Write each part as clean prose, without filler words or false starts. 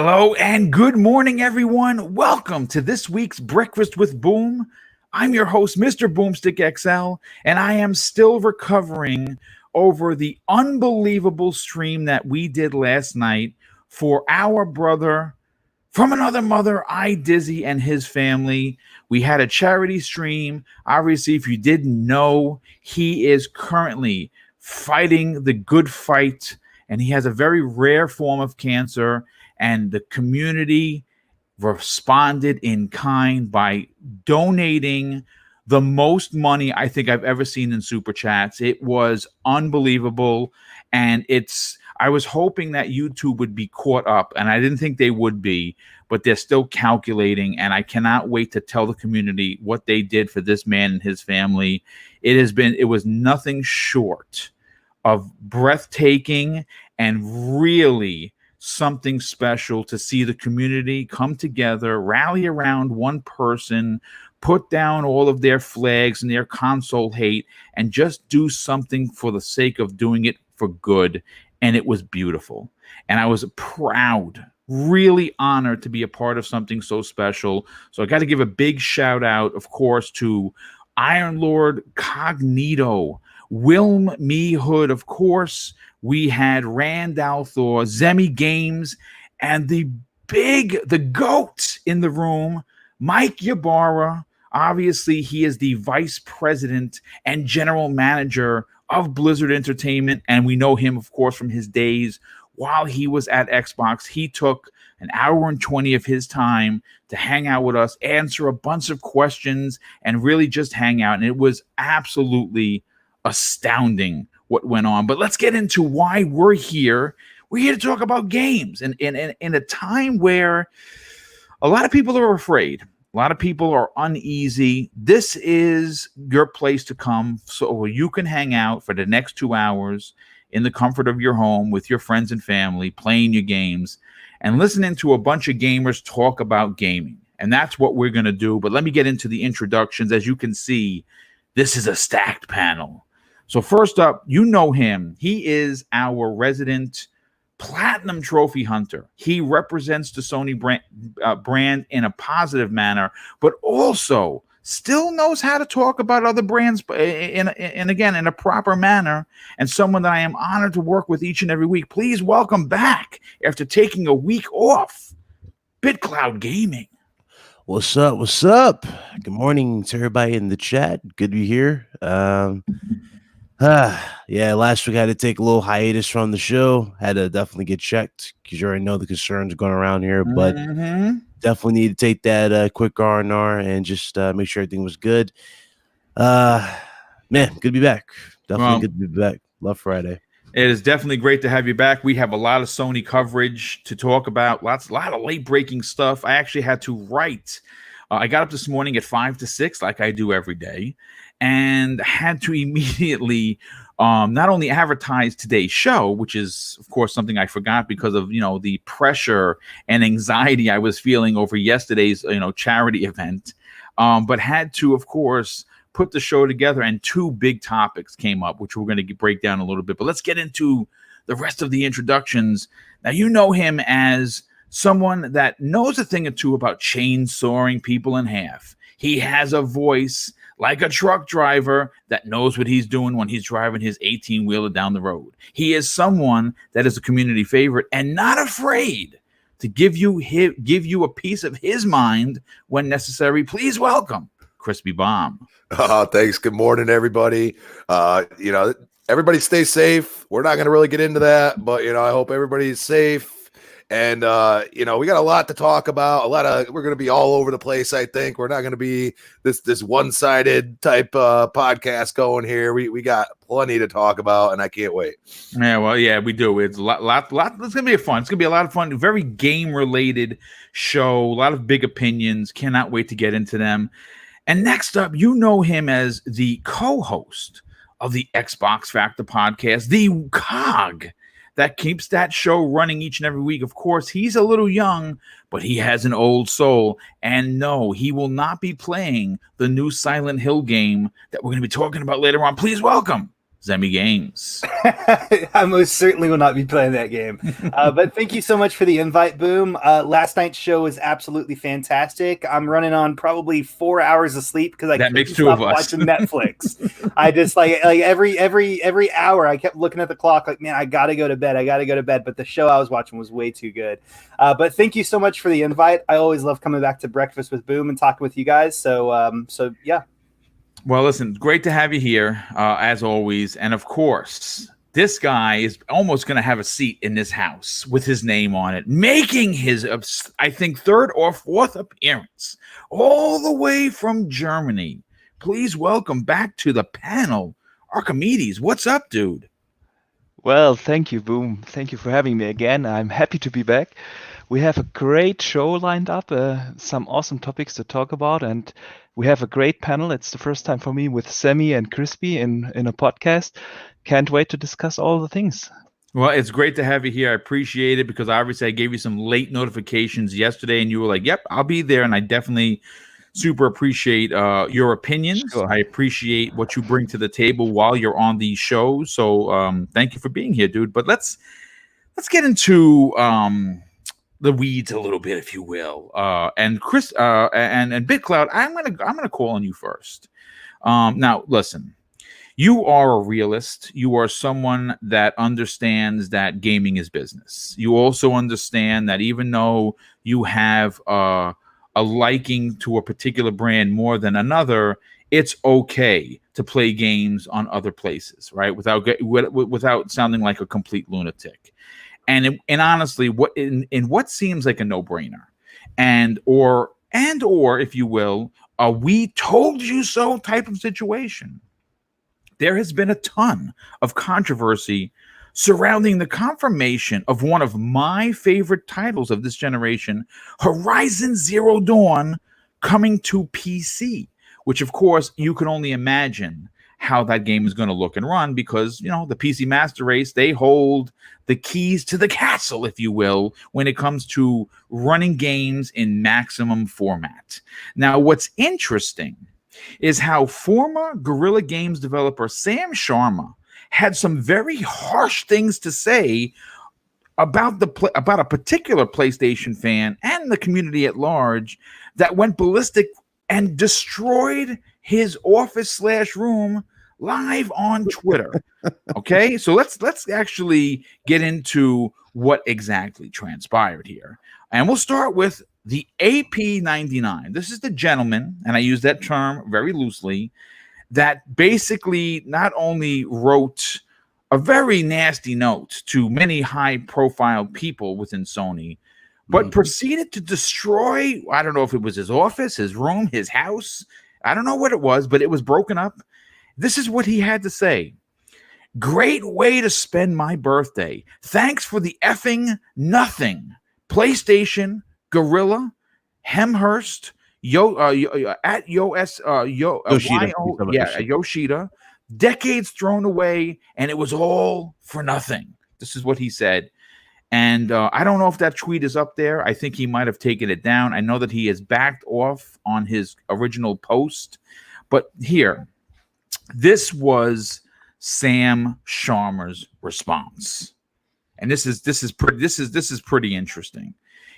Hello and good morning, everyone. Welcome to this week's Breakfast with Boom. I'm your host, Mr. Boomstick XL, and I am still recovering over the unbelievable stream that we did last night for our brother from another mother, Dizzy, and his family. We had a charity stream. Obviously, if you didn't know, he is currently fighting the good fight, and he has a very rare form of cancer. And the community responded in kind by donating the most money I think I've ever seen in Super Chats. It was unbelievable. And I was hoping that YouTube would be caught up, and I didn't think they would be, but they're still calculating. And I cannot wait to tell the community what they did for this man and his family. It was nothing short of breathtaking and really something special to see the community come together, rally around one person, put down all of their flags and their console hate, and just do something for the sake of doing it for good. And it was beautiful. And I was proud, really honored to be a part of something so special. So I got to give a big shout out, of course, to Iron Lord Cognito, Wilm Me Hood, of course. We had Rand Althor, Zemi Games, and the GOAT in the room, Mike Ybarra. Obviously, he is the vice president and general manager of Blizzard Entertainment, and we know him, of course, from his days while he was at Xbox. He took an hour and 20 of his time to hang out with us, answer a bunch of questions, and really just hang out. And it was absolutely astounding what went on. But let's get into why we're here. We're here to talk about games. And in a time where a lot of people are afraid, a lot of people are uneasy, this is your place to come so you can hang out for the next 2 hours in the comfort of your home with your friends and family, playing your games and listening to a bunch of gamers talk about gaming. And that's what we're going to do. But let me get into the introductions. As you can see, this is a stacked panel. So first up, you know him. He is our resident platinum trophy hunter. He represents the Sony brand in a positive manner, but also still knows how to talk about other brands in a proper manner, and someone that I am honored to work with each and every week. Please welcome back, after taking a week off, BitCloud Gaming. What's up? What's up? Good morning to everybody in the chat. Good to be here. Yeah, last week I had to take a little hiatus from the show. Had to definitely get checked because you already know the concerns going around here. But definitely need to take that quick R&R and just make sure everything was good. Man, good to be back. Definitely good to be back. Love Friday. It is definitely great to have you back. We have a lot of Sony coverage to talk about. A lot of late-breaking stuff. I actually had to write. I got up this morning at 5 to 6, like I do every day, and had to immediately not only advertise today's show, which is, of course, something I forgot because of, the pressure and anxiety I was feeling over yesterday's, charity event, but had to, of course, put the show together. And two big topics came up, which we're going to break down a little bit. But let's get into the rest of the introductions. Now, you know him as someone that knows a thing or two about chainsawing people in half. He has a voice like a truck driver that knows what he's doing when he's driving his 18-wheeler down the road. He is someone that is a community favorite and not afraid to give you a piece of his mind when necessary. Please welcome Crispy Bomb. Thanks. Good morning, everybody. Everybody stay safe. We're not going to really get into that, but, I hope everybody's safe. And, we got a lot to talk about. We're going to be all over the place. I think we're not going to be this one-sided type podcast going here. We got plenty to talk about, and I can't wait. Yeah, well, yeah, we do. It's a lot. It's going to be fun. It's going to be a lot of fun. Very game-related show. A lot of big opinions. Cannot wait to get into them. And next up, you know him as the co-host of the Xbox Factor podcast, the cog that keeps that show running each and every week. Of course, he's a little young, but he has an old soul. And no, he will not be playing the new Silent Hill game that we're going to be talking about later on. Please welcome Zemi Games. I most certainly will not be playing that game. But thank you so much for the invite, Boom. Last night's show was absolutely fantastic. I'm running on probably 4 hours of sleep because I couldn't stop watching Netflix. I just like every hour I kept looking at the clock like, man, I gotta go to bed. But the show I was watching was way too good. But thank you so much for the invite. I always love coming back to Breakfast with Boom and talking with you guys. So yeah. Well, listen, great to have you here, as always. And of course, this guy is almost going to have a seat in this house with his name on it, making his, I think, third or fourth appearance all the way from Germany. Please welcome back to the panel, Archimedes. What's up, dude? Well, thank you, Boom. Thank you for having me again. I'm happy to be back. We have a great show lined up, some awesome topics to talk about, and we have a great panel. It's the first time for me with Semi and Crispy in a podcast. Can't wait to discuss all the things. Well, it's great to have you here. I appreciate it because obviously I gave you some late notifications yesterday and you were like, yep, I'll be there. And I definitely super appreciate your opinions. Sure. I appreciate what you bring to the table while you're on the show. So thank you for being here, dude. But let's get into the weeds a little bit, if you will. And Chris and BitCloud, I'm gonna call on you first. Now, listen, you are a realist. You are someone that understands that gaming is business. You also understand that even though you have a liking to a particular brand more than another, it's okay to play games on other places, right? Without sounding like a complete lunatic. And honestly, what seems like a no-brainer, and or if you will, a "we told you so" type of situation, there has been a ton of controversy surrounding the confirmation of one of my favorite titles of this generation, Horizon Zero Dawn, coming to PC. Which, of course, you can only imagine how that game is going to look and run because, the PC Master Race, they hold the keys to the castle, if you will, when it comes to running games in maximum format. Now, what's interesting is how former Guerrilla Games developer Sam Sharma had some very harsh things to say about a particular PlayStation fan and the community at large that went ballistic and destroyed his office/room live on Twitter. Okay, so let's actually get into what exactly transpired here, and we'll start with the AP99. This is the gentleman, and I use that term very loosely, that basically not only wrote a very nasty note to many high-profile people within Sony, but proceeded to destroy, I don't know if it was his office, his room, his house. I don't know what it was, but it was broken up. This is what he had to say. "Great way to spend my birthday. Thanks for the effing nothing. PlayStation, Gorilla, Hemhurst, Yoshida. Decades thrown away, and it was all for nothing." This is what he said. And I don't know if that tweet is up there. I think he might have taken it down. I know that he has backed off on his original post. But here, this was Sam Sharma's response. And this is pretty interesting.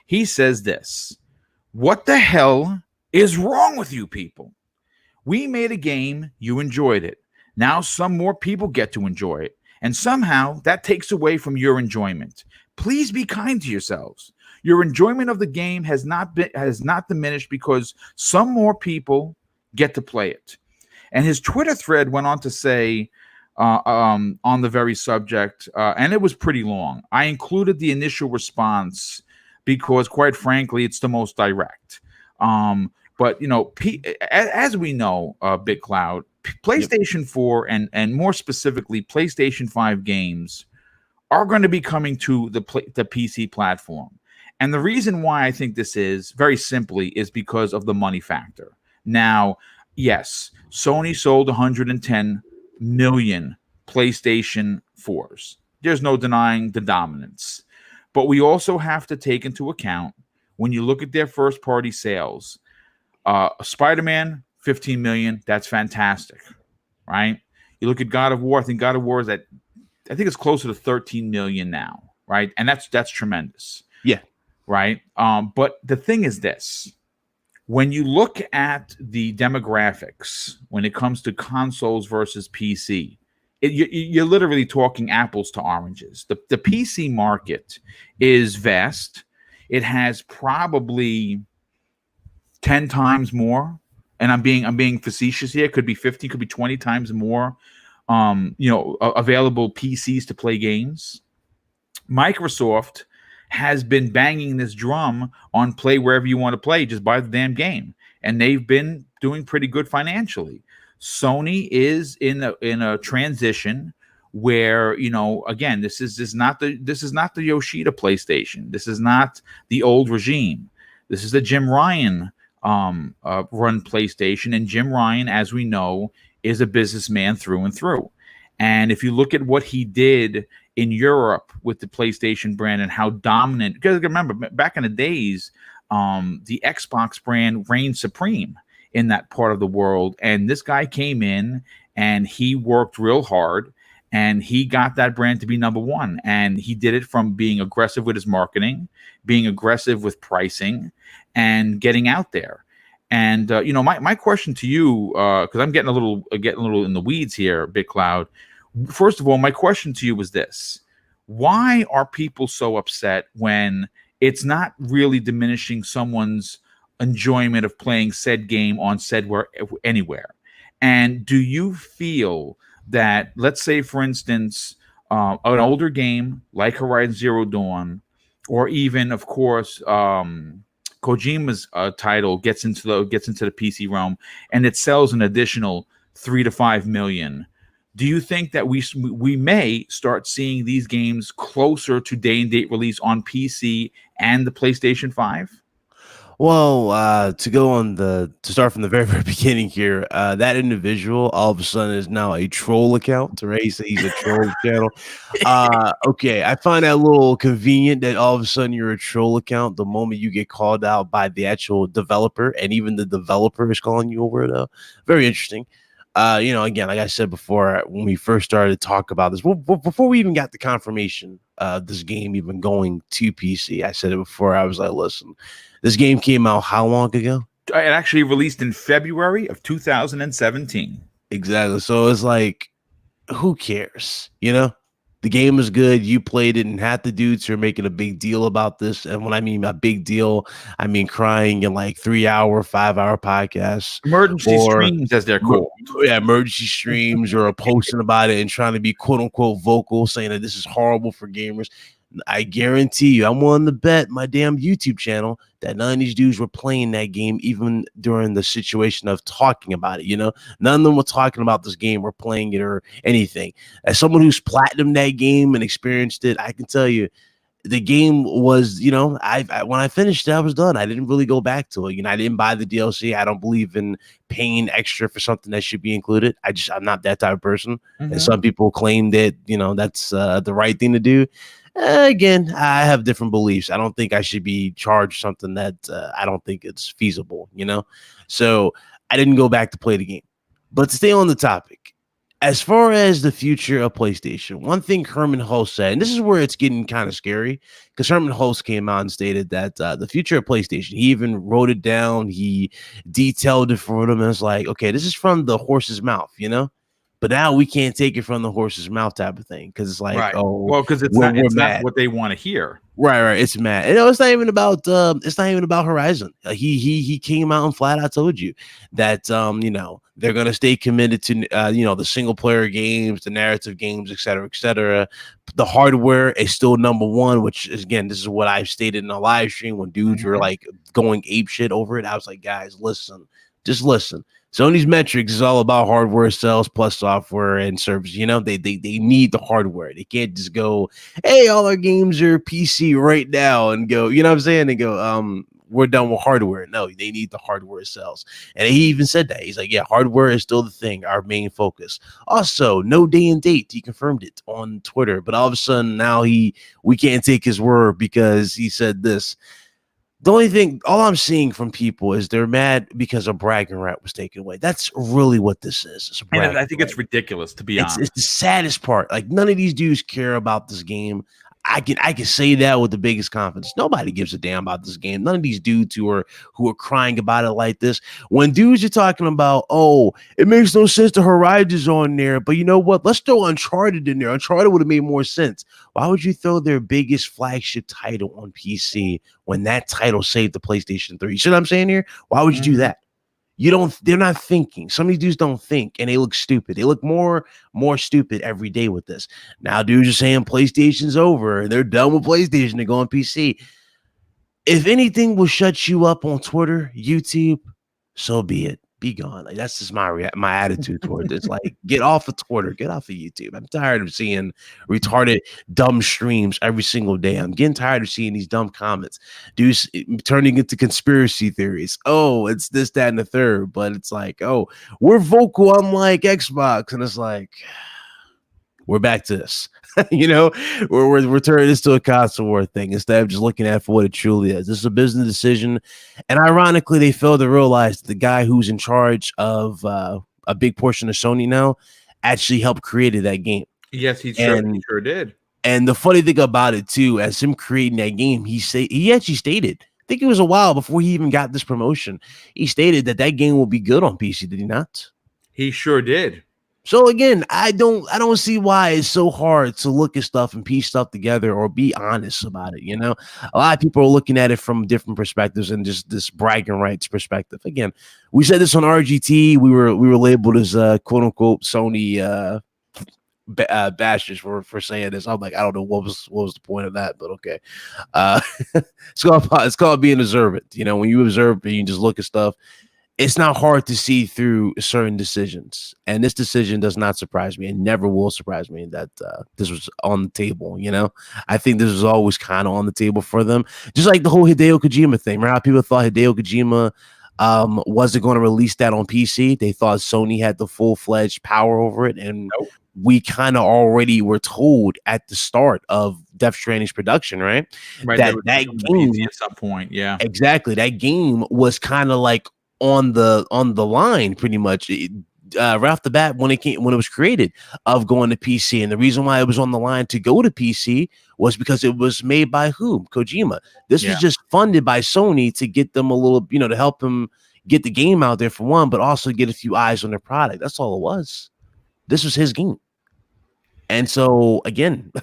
He says this: "What the hell is wrong with you people? We made a game, you enjoyed it. Now some more people get to enjoy it. And somehow that takes away from your enjoyment. Please be kind to yourselves. Your enjoyment of the game has not diminished because some more people get to play it." And his Twitter thread went on to say on the very subject, and it was pretty long. I included the initial response because, quite frankly, it's the most direct. But as we know, BitCloud, PlayStation 4 and more specifically PlayStation 5 games are going to be coming to the PC platform. And the reason why I think this is, very simply, is because of the money factor. Now, yes, Sony sold 110 million PlayStation 4s. There's no denying the dominance. But we also have to take into account, when you look at their first-party sales, Spider-Man, 15 million, that's fantastic, right? You look at God of War. I think God of War is I think it's closer to 13 million now, right? And that's tremendous. Yeah. Right. But the thing is this: when you look at the demographics, when it comes to consoles versus PC, you're literally talking apples to oranges. The PC market is vast. It has probably 10 times more, and I'm being facetious here. It could be 50, could be 20 times more, available PCs to play games. Microsoft has been banging this drum on play wherever you want to play, just buy the damn game, and they've been doing pretty good financially. Sony is in a transition where, again, this is not the Yoshida PlayStation. This is not the old regime. This is the Jim Ryan run PlayStation, and Jim Ryan, as we know, is a businessman through and through. And if you look at what he did in Europe with the PlayStation brand and how dominant, because remember back in the days, the Xbox brand reigned supreme in that part of the world. And this guy came in and he worked real hard and he got that brand to be number one. And he did it from being aggressive with his marketing, being aggressive with pricing, and getting out there. And my question to you, because I'm getting a little in the weeds here, Big Cloud. First of all, my question to you was this: why are people so upset when it's not really diminishing someone's enjoyment of playing said game on said anywhere? And do you feel that, let's say, for instance, an older game like Horizon Zero Dawn, or even, of course, Kojima's title gets into the PC realm and it sells an additional 3 to 5 million? Do you think that we may start seeing these games closer to day and date release on PC and the PlayStation 5? Well, to start from the very, very beginning here, that individual all of a sudden is now a troll account, right? He's a troll channel. Okay, I find that a little convenient that all of a sudden you're a troll account the moment you get called out by the actual developer, and even the developer is calling you a weirdo. Very interesting. Again, like I said before, when we first started to talk about this, before we even got the confirmation of this game even going to PC, I said it before. I was like, listen, this game came out how long ago? It actually released in February of 2017. Exactly. So it's like, who cares? The game is good. You played it, and half the dudes are making a big deal about this. And when I mean a big deal, I mean crying in like 3-hour, 5-hour podcasts. Emergency streams, as they're called. Yeah, emergency streams, or posting about it and trying to be quote unquote vocal, saying that this is horrible for gamers. I guarantee you, I'm willing to bet my damn YouTube channel that none of these dudes were playing that game even during the situation of talking about it. None of them were talking about this game or playing it or anything. As someone who's platinumed that game and experienced it, I can tell you the game was, when I finished it, I was done. I didn't really go back to it. I didn't buy the DLC. I don't believe in paying extra for something that should be included. I'm not that type of person. Mm-hmm. And some people claim that, that's the right thing to do. Again, I have different beliefs. I don't think I should be charged something that I don't think it's feasible, So I didn't go back to play the game. But to stay on the topic, as far as the future of PlayStation, one thing Herman Hulst said, and this is where it's getting kind of scary, because Herman Hulst came out and stated that the future of PlayStation, he even wrote it down, he detailed it for them, and it's like, okay, this is from the horse's mouth, But now we can't take it from the horse's mouth type of thing, because it's like, right. Because it's not what they want to hear. Right. It's mad. And it's not even about Horizon. He came out and flat out told you that they're gonna stay committed to the single player games, the narrative games, et cetera, et cetera. The hardware is still number one, which is, again, this is what I've stated in a live stream when dudes were like going ape shit over it. I was like, guys, just listen. Sony's metrics is all about hardware sales plus software and service. They need the hardware. They can't just go, hey, all our games are PC right now, and go, you know what I'm saying? And go, we're done with hardware. No, they need the hardware sales. And he even said that. He's like, yeah, hardware is still the thing, our main focus. Also, no day and date. He confirmed it on Twitter. But all of a sudden now we can't take his word, because he said this. The only thing, all I'm seeing from people is they're mad because a bragging right was taken away. That's really what this is. It's a and I think it's ridiculous, to be honest. It's the saddest part. Like, none of these dudes care about this game. I can say that with the biggest confidence. Nobody gives a damn about this game. None of these dudes who are crying about it like this. When dudes are talking about, oh, it makes no sense the Horizon's on there, but you know what? Let's throw Uncharted in there. Uncharted would have made more sense. Why would you throw their biggest flagship title on PC when that title saved the PlayStation 3? You see what I'm saying here? Why would you do that? They're not thinking. Some of these dudes don't think, and they look stupid. They look more stupid every day with this. Now dudes are saying PlayStation's over and they're done with PlayStation. They go on PC. If anything will shut you up on Twitter, YouTube, so be it. Be gone. Like, that's just my attitude towards it. It's like, get off of Twitter, get off of YouTube. I'm tired of seeing retarded dumb streams every single day. I'm getting tired of seeing these dumb comments, dudes turning into conspiracy theories. Oh, it's this, that, and the third. But it's like, oh, we're vocal unlike Xbox, and it's like, we're back to this. You know, we're turning this to a console war thing instead of just looking at it for what it truly is. This is a business decision, and ironically, they failed to realize that the guy who's in charge of a big portion of Sony now actually helped created that game. Yes, he sure did. And the funny thing about it too, as him creating that game, he actually stated, I think it was a while before he even got this promotion, he stated that game will be good on PC. Did he not? He sure did. So again, I don't see why it's so hard to look at stuff and piece stuff together or be honest about it. You know, a lot of people are looking at it from different perspectives and just this bragging rights perspective. Again, we said this on RGT. We were labeled as quote unquote Sony bashers for saying this. I'm like, I don't know what was the point of that, but okay. It's called being observant. You know, when you observe and you just look at stuff, it's not hard to see through certain decisions. And this decision does not surprise me. It never will surprise me that this was on the table. You know, I think this was always kind of on the table for them. Just like the whole Hideo Kojima thing. Remember how people thought Hideo Kojima wasn't going to release that on PC? They thought Sony had the full-fledged power over it. And we kind of already were told at the start of Death Stranding's production, right? That game at some point. Yeah, exactly. That game was kind of like on the line pretty much right off the bat when it was created of going to PC. And the reason why it was on the line to go to PC was because it was made by whom? Kojima. This was just funded by Sony to get them a little, you know, to help them get the game out there for one, but also get a few eyes on their product. That's all it was. This was his game. And so again,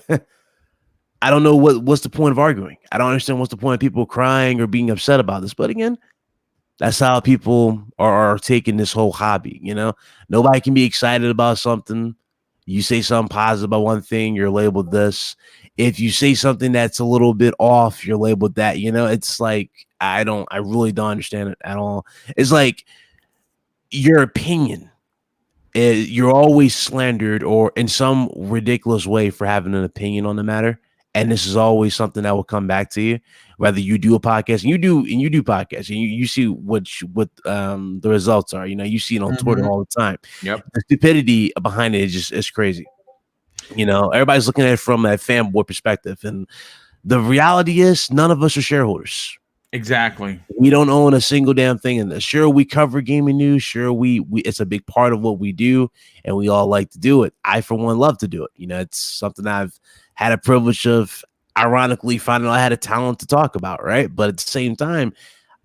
I don't know what's the point of arguing. I don't understand what's the point of people crying or being upset about this. But again, that's how people are taking this whole hobby. You know, nobody can be excited about something. You say something positive about one thing, you're labeled this. If you say something that's a little bit off, you're labeled that. You know, it's like, I really don't understand it at all. It's like your opinion. You're always slandered or in some ridiculous way for having an opinion on the matter. And this is always something that will come back to you, whether you do a podcast and you do podcasts and you see what the results are. You know, you see it on Twitter all the time. Yep. The stupidity behind it is crazy. You know, everybody's looking at it from a fanboy perspective. And the reality is none of us are shareholders. Exactly. We don't own a single damn thing in this. Sure, we cover gaming news. Sure, we it's a big part of what we do, and we all like to do it. I, for one, love to do it. You know, it's something I've had a privilege of, ironically, finding I had a talent to talk about, right? But at the same time,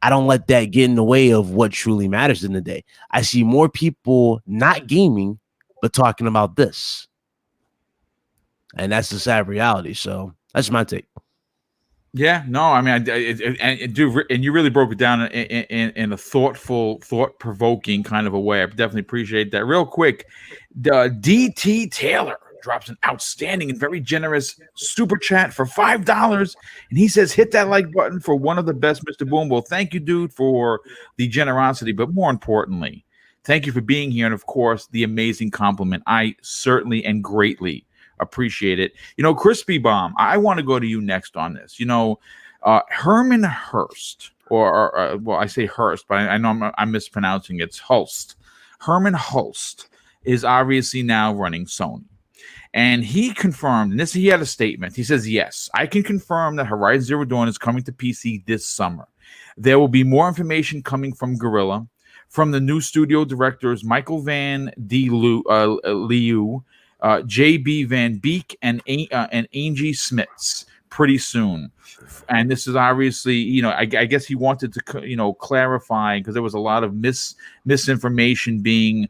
I don't let that get in the way of what truly matters in the day. I see more people not gaming, but talking about this. And that's the sad reality. So that's my take. Yeah, no, I mean, and you really broke it down in a thoughtful, thought-provoking kind of a way. I definitely appreciate that. Real quick, DT Taylor drops an outstanding and very generous super chat for $5, and he says, "Hit that like button for one of the best, Mr. Boom." Well, thank you, dude, for the generosity, but more importantly, thank you for being here, and of course, the amazing compliment. I certainly and greatly appreciate it. You know, Crispy Bomb, I want to go to you next on this. You know, Herman Hurst, or well, I say Hurst, but I know I'm mispronouncing it. It's Hulst. Herman Hulst is obviously now running Sony. And he confirmed, and he had a statement. He says, "Yes, I can confirm that Horizon Zero Dawn is coming to PC this summer. There will be more information coming from Guerrilla, from the new studio directors Michael Van D. Liu, J.B. Van Beek, and Angie Smits pretty soon. And this is obviously, I guess he wanted to, clarify, because there was a lot of misinformation being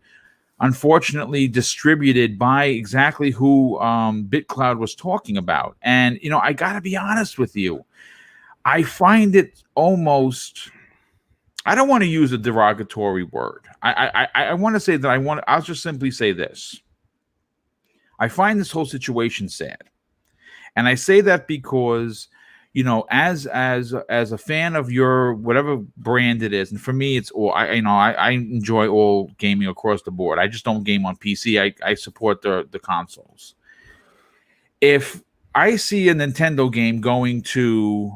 unfortunately distributed by exactly who BitCloud was talking about. And, I got to be honest with you. I find it almost, I don't want to use a derogatory word. I want to say that I'll just simply say this. I find this whole situation sad. And I say that because, as a fan of your whatever brand it is, and for me it's all, I enjoy all gaming across the board. I just don't game on PC. I support the consoles. If I see a Nintendo game going to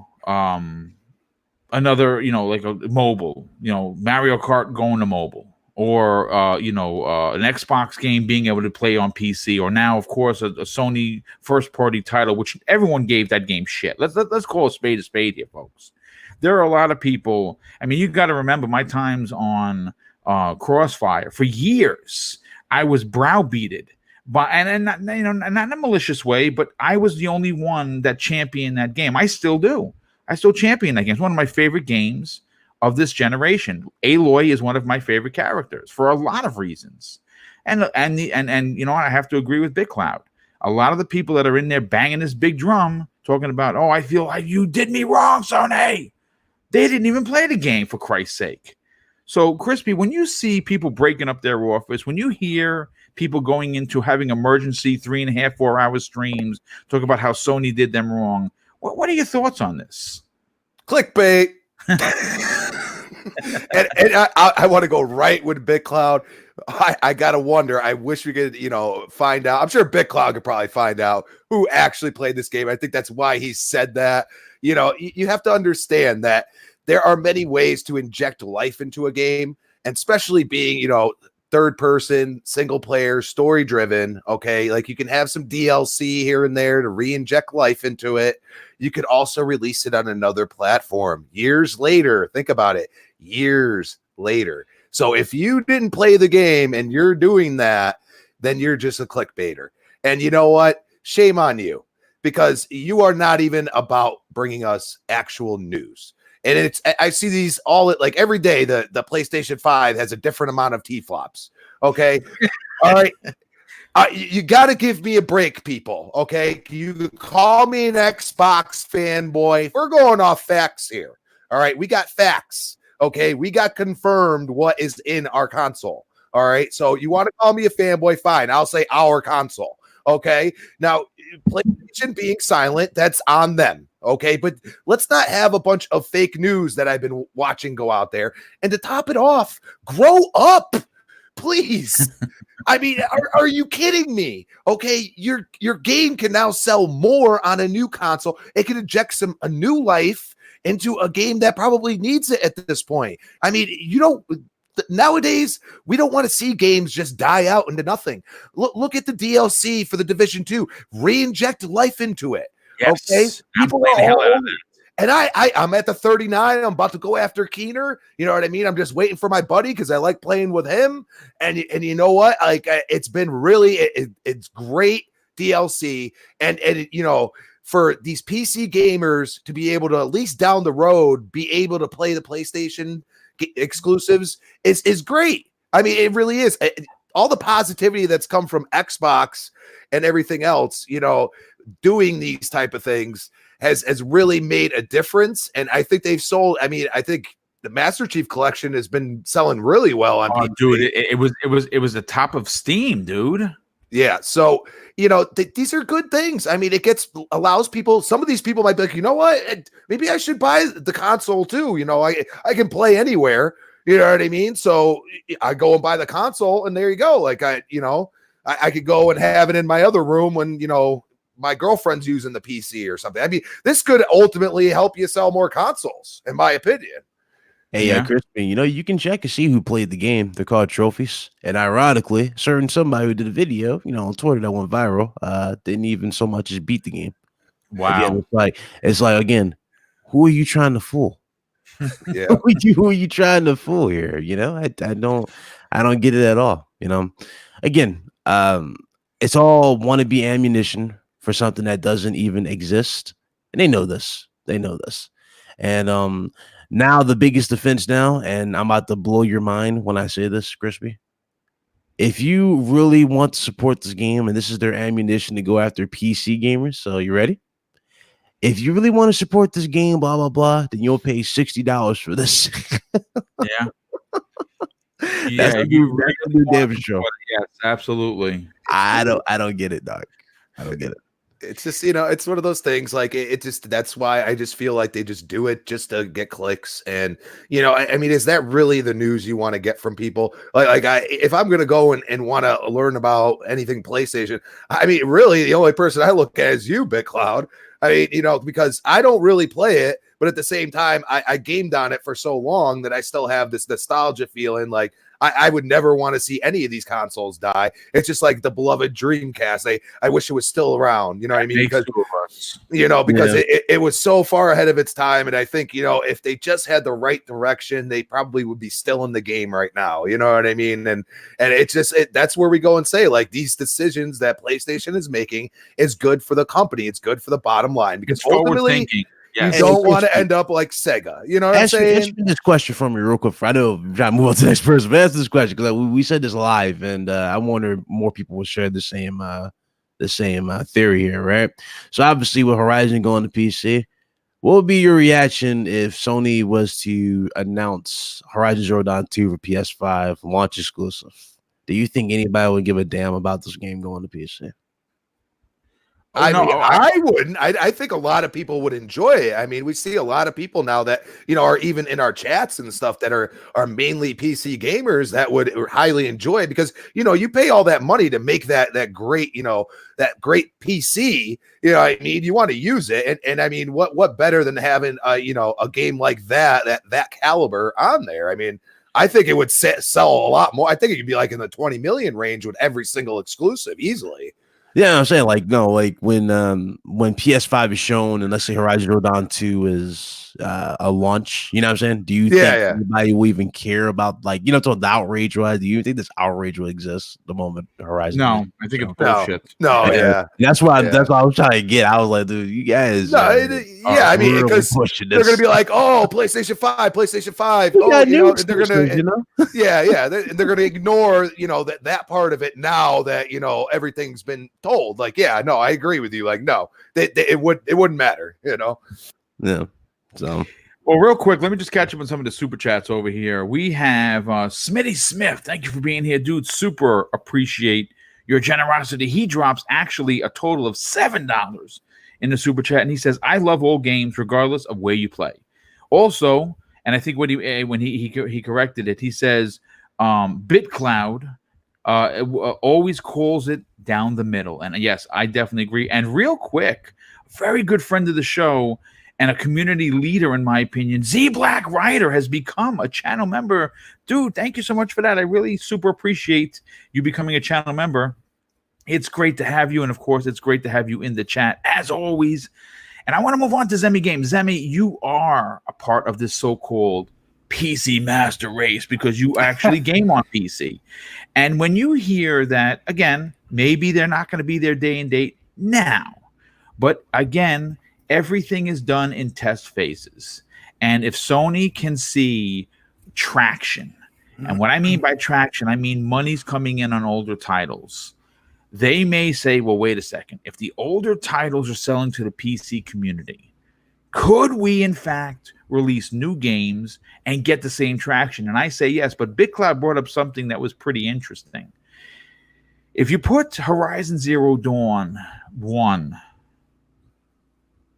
another, like a mobile, Mario Kart going to mobile, or an Xbox game being able to play on PC, or now, of course, a Sony first-party title, which everyone gave that game shit. Let's call a spade here, folks. There are a lot of people. I mean, you got to remember my times on Crossfire. For years, I was browbeated, and not, not in a malicious way, but I was the only one that championed that game. I still do. I still champion that game. It's one of my favorite games of this generation. Aloy is one of my favorite characters for a lot of reasons. And I have to agree with BitCloud. A lot of the people that are in there banging this big drum, talking about, I feel like you did me wrong, Sony. They didn't even play the game, for Christ's sake. So, Crispy, when you see people breaking up their office, when you hear people going into having emergency 3.5, 4 hour streams, talk about how Sony did them wrong, what are your thoughts on this? Clickbait. and I want to go right with BitCloud. I gotta wonder. I wish we could, find out. I'm sure BitCloud could probably find out who actually played this game. I think that's why he said that. You have to understand that there are many ways to inject life into a game, and especially being, third person, single player, story driven. Okay. Like you can have some DLC here and there to re-inject life into it. You could also release it on another platform years later. Think about it. Years later. So if you didn't play the game and you're doing that, then you're just a clickbaiter. And you know what? Shame on you, because you are not even about bringing us actual news. And I see these all like every day. The PlayStation 5 has a different amount of T-flops. Okay. All right. You got to give me a break, people. Okay. You could call me an Xbox fanboy. We're going off facts here. All right. We got facts. Okay. We got confirmed what is in our console. All right. So you want to call me a fanboy? Fine. I'll say our console. Okay. Now, PlayStation being silent, that's on them. Okay. But let's not have a bunch of fake news that I've been watching go out there. And to top it off, grow up, please. I mean, are you kidding me? Okay. Your game can now sell more on a new console. It can inject a new life into a game that probably needs it at this point. I mean, nowadays, we don't want to see games just die out into nothing. Look at the DLC for the Division 2. Re-inject life into it. Yes. Okay? People are all over it. And I'm at the 39. I'm about to go after Keener. You know what I mean? I'm just waiting for my buddy because I like playing with him. And you know what? Like it's been really it's great DLC. And for these PC gamers to be able to, at least down the road, be able to play the PlayStation exclusives is great. I mean, it really is. All the positivity that's come from Xbox and everything else, doing these type of things has really made a difference. And I think they've sold. I mean, I think the Master Chief Collection has been selling really well on PC. Dude, it was the top of Steam, dude. Yeah. So, these are good things. I mean, allows people, some of these people might be like, you know what, maybe I should buy the console too. I can play anywhere, you know what I mean? So I go and buy the console and there you go. Like I could go and have it in my other room when, my girlfriend's using the PC or something. I mean, this could ultimately help you sell more consoles, in my opinion. Hey, Crispin, you can check and see who played the game. They're called trophies. And ironically, somebody who did a video, on Twitter that went viral, didn't even so much as beat the game. Wow. Again, it's like, again, who are you trying to fool? Yeah. Who are you trying to fool here? You know, I don't get it at all. You know, again, it's all wannabe ammunition for something that doesn't even exist, and they know this. They know this, and now the biggest defense now, and I'm about to blow your mind when I say this, Crispy. If you really want to support this game, and this is their ammunition to go after PC gamers, so you ready? If you really want to support this game, blah blah blah, then you'll pay $60 for this. Yeah. That's the new damn show. Yes, absolutely. I don't get it, dog. I don't get it. It's just, it's one of those things. Like it just, that's why I just feel like they just do it just to get clicks. And I mean, is that really the news you want to get from people? If I'm gonna go and want to learn about anything PlayStation, I mean, really, the only person I look at is you, BitCloud. I mean, because I don't really play it, but at the same time, I gamed on it for so long that I still have this nostalgia feeling. Like I would never want to see any of these consoles die. It's just like the beloved Dreamcast. I wish it was still around. You know what I mean? Because it was so far ahead of its time. And I think, if they just had the right direction, they probably would be still in the game right now. You know what I mean? And it's just, that's where we go and say, like, these decisions that PlayStation is making is good for the company. It's good for the bottom line, because ultimately, you don't want to end up like Sega. You know what I'm saying? Answer this question for me real quick. I know I'm trying to move on to the next person, but answer this question, because we said this live, and I wonder more people will share the same theory here, right? So obviously, with Horizon going to PC, what would be your reaction if Sony was to announce Horizon Zero Dawn 2 for PS5 launch exclusive? Do you think anybody would give a damn about this game going to PC? I wouldn't. I think a lot of people would enjoy it. I mean, we see a lot of people now that, are even in our chats and stuff that are mainly PC gamers that would highly enjoy it, because, you pay all that money to make that great, that great PC, I mean, you want to use it. And I mean, what better than having, a game like that caliber on there? I mean, I think it would sell a lot more. I think it could be like in the 20 million range with every single exclusive easily. Yeah, I'm saying, like, no, like when PS5 is shown, and let's say Horizon Zero Dawn 2 is a launch, you know what I'm saying? Do you think anybody will even care about, like, the outrage wise? Do you think this outrage will exist the moment Horizon? No, I think it's bullshit. No, yeah. That's why I was trying to get. I was like, dude, you guys. I mean, because they're gonna be like, oh, PlayStation 5. Oh, they're gonna, they're gonna ignore, that part of it now that everything's been told. Like, I agree with you. Like, no, it wouldn't matter. Yeah. So. Well, real quick, let me just catch up on some of the super chats over here. We have Smitty Smith. Thank you for being here, dude. Super appreciate your generosity. He drops actually a total of $7 in the super chat, and he says, "I love all games regardless of where you play." Also, and I think when he corrected it, he says, "BitCloud always calls it down the middle." And yes, I definitely agree. And real quick, very good friend of the show and a community leader, in my opinion, Z Black Rider has become a channel member. Dude, thank you so much for that. I really super appreciate you becoming a channel member. It's great to have you. And of course, it's great to have you in the chat as always. And I want to move on to Zemi Game. Zemi, you are a part of this so-called PC master race because you actually game on PC. And when you hear that, again, maybe they're not going to be there day and date now, but again, everything is done in test phases. And if Sony can see traction, and what I mean by traction, I mean money's coming in on older titles, they may say, well, wait a second. If the older titles are selling to the PC community, could we, in fact, release new games and get the same traction? And I say yes, but BitCloud brought up something that was pretty interesting. If you put Horizon Zero Dawn 1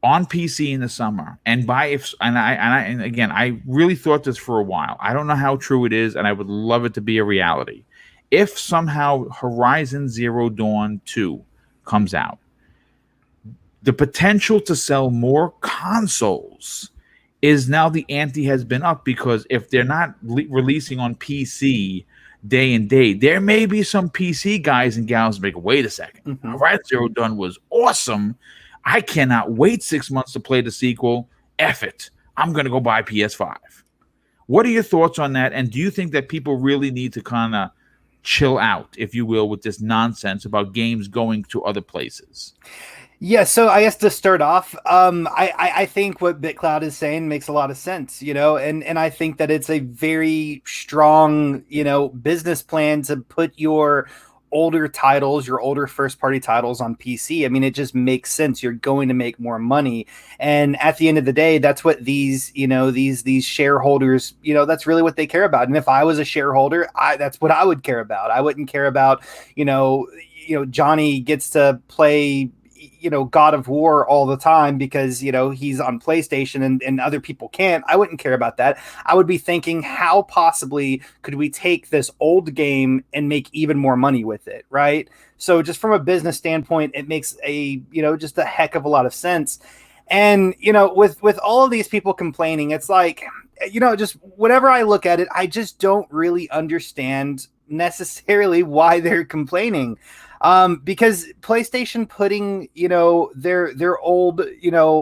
on PC in the summer, and again, I really thought this for a while. I don't know how true it is, and I would love it to be a reality. If somehow Horizon Zero Dawn 2 comes out, the potential to sell more consoles is now the ante has been up, because if they're not releasing on PC day and day, there may be some PC guys and gals make, wait a second, Horizon Zero Dawn was awesome. I cannot wait 6 months to play the sequel. F it. I'm going to go buy PS5. What are your thoughts on that? And do you think that people really need to kind of chill out, if you will, with this nonsense about games going to other places? Yeah, so I guess to start off, I think what BitCloud is saying makes a lot of sense, and I think that it's a very strong, business plan to put your older titles, your older first party titles on PC. I mean, it just makes sense. You're going to make more money. And at the end of the day, that's what these shareholders, that's really what they care about. And if I was a shareholder, that's what I would care about. I wouldn't care about, Johnny gets to play God of War all the time because he's on PlayStation and other people can't. I wouldn't care about that. I would be thinking, how possibly could we take this old game and make even more money with it, right? So just from a business standpoint, it makes just a heck of a lot of sense. And with all of these people complaining, it's like, just whenever I look at it, I just don't really understand necessarily why they're complaining. Because PlayStation putting, their old,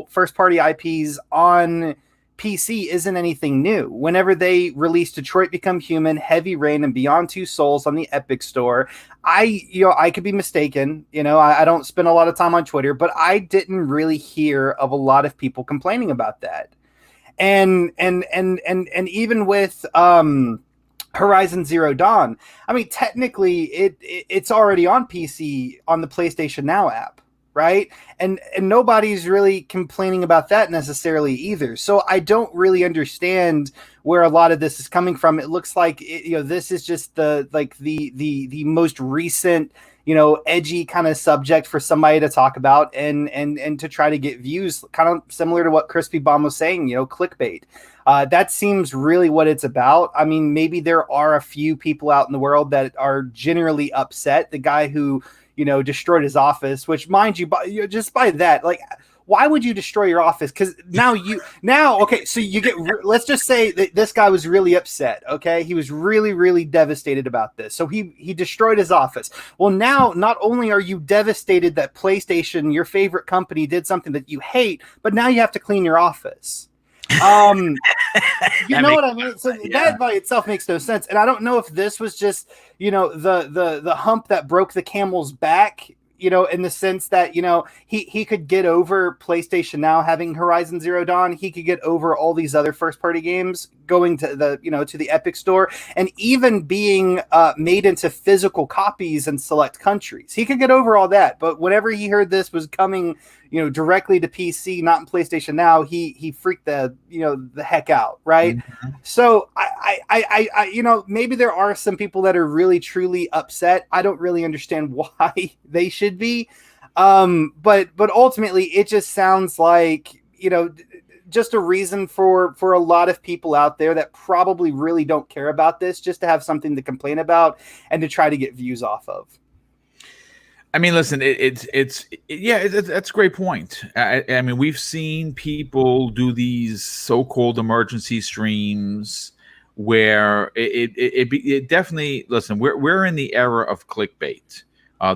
first party IPs on PC isn't anything new. Whenever they released Detroit Become Human, Heavy Rain, and Beyond Two Souls on the Epic Store, I could be mistaken. I don't spend a lot of time on Twitter, but I didn't really hear of a lot of people complaining about that. And even with, Horizon Zero Dawn, I mean, technically it's already on PC on the PlayStation Now app, right? And nobody's really complaining about that necessarily either. So I don't really understand where a lot of this is coming from. It looks like this is just the most recent edgy kind of subject for somebody to talk about and to try to get views, kind of similar to what Crispy Bomb was saying, clickbait. That seems really what it's about. I mean, maybe there are a few people out in the world that are generally upset. The guy who, destroyed his office, which, mind you, just by that, like, why would you destroy your office? Because okay, so you get, let's just say that this guy was really upset, okay? He was really, really devastated about this. So he destroyed his office. Well, now, not only are you devastated that PlayStation, your favorite company, did something that you hate, but now you have to clean your office. You know what I mean? So that by itself makes no sense. And I don't know if this was just, the hump that broke the camel's back, in the sense that, he could get over PlayStation Now having Horizon Zero Dawn. He could get over all these other first party games going to the Epic Store and even being made into physical copies in select countries. He could get over all that. But whenever he heard this was coming, directly to PC, not in PlayStation Now, he freaked the heck out, right? Mm-hmm. So I maybe there are some people that are really truly upset. I don't really understand why they should be, but ultimately it just sounds like just a reason for a lot of people out there that probably really don't care about this, just to have something to complain about and to try to get views off of. I mean, listen, it's that's a great point. I mean, we've seen people do these so-called emergency streams where it definitely, listen, we're in the era of clickbait.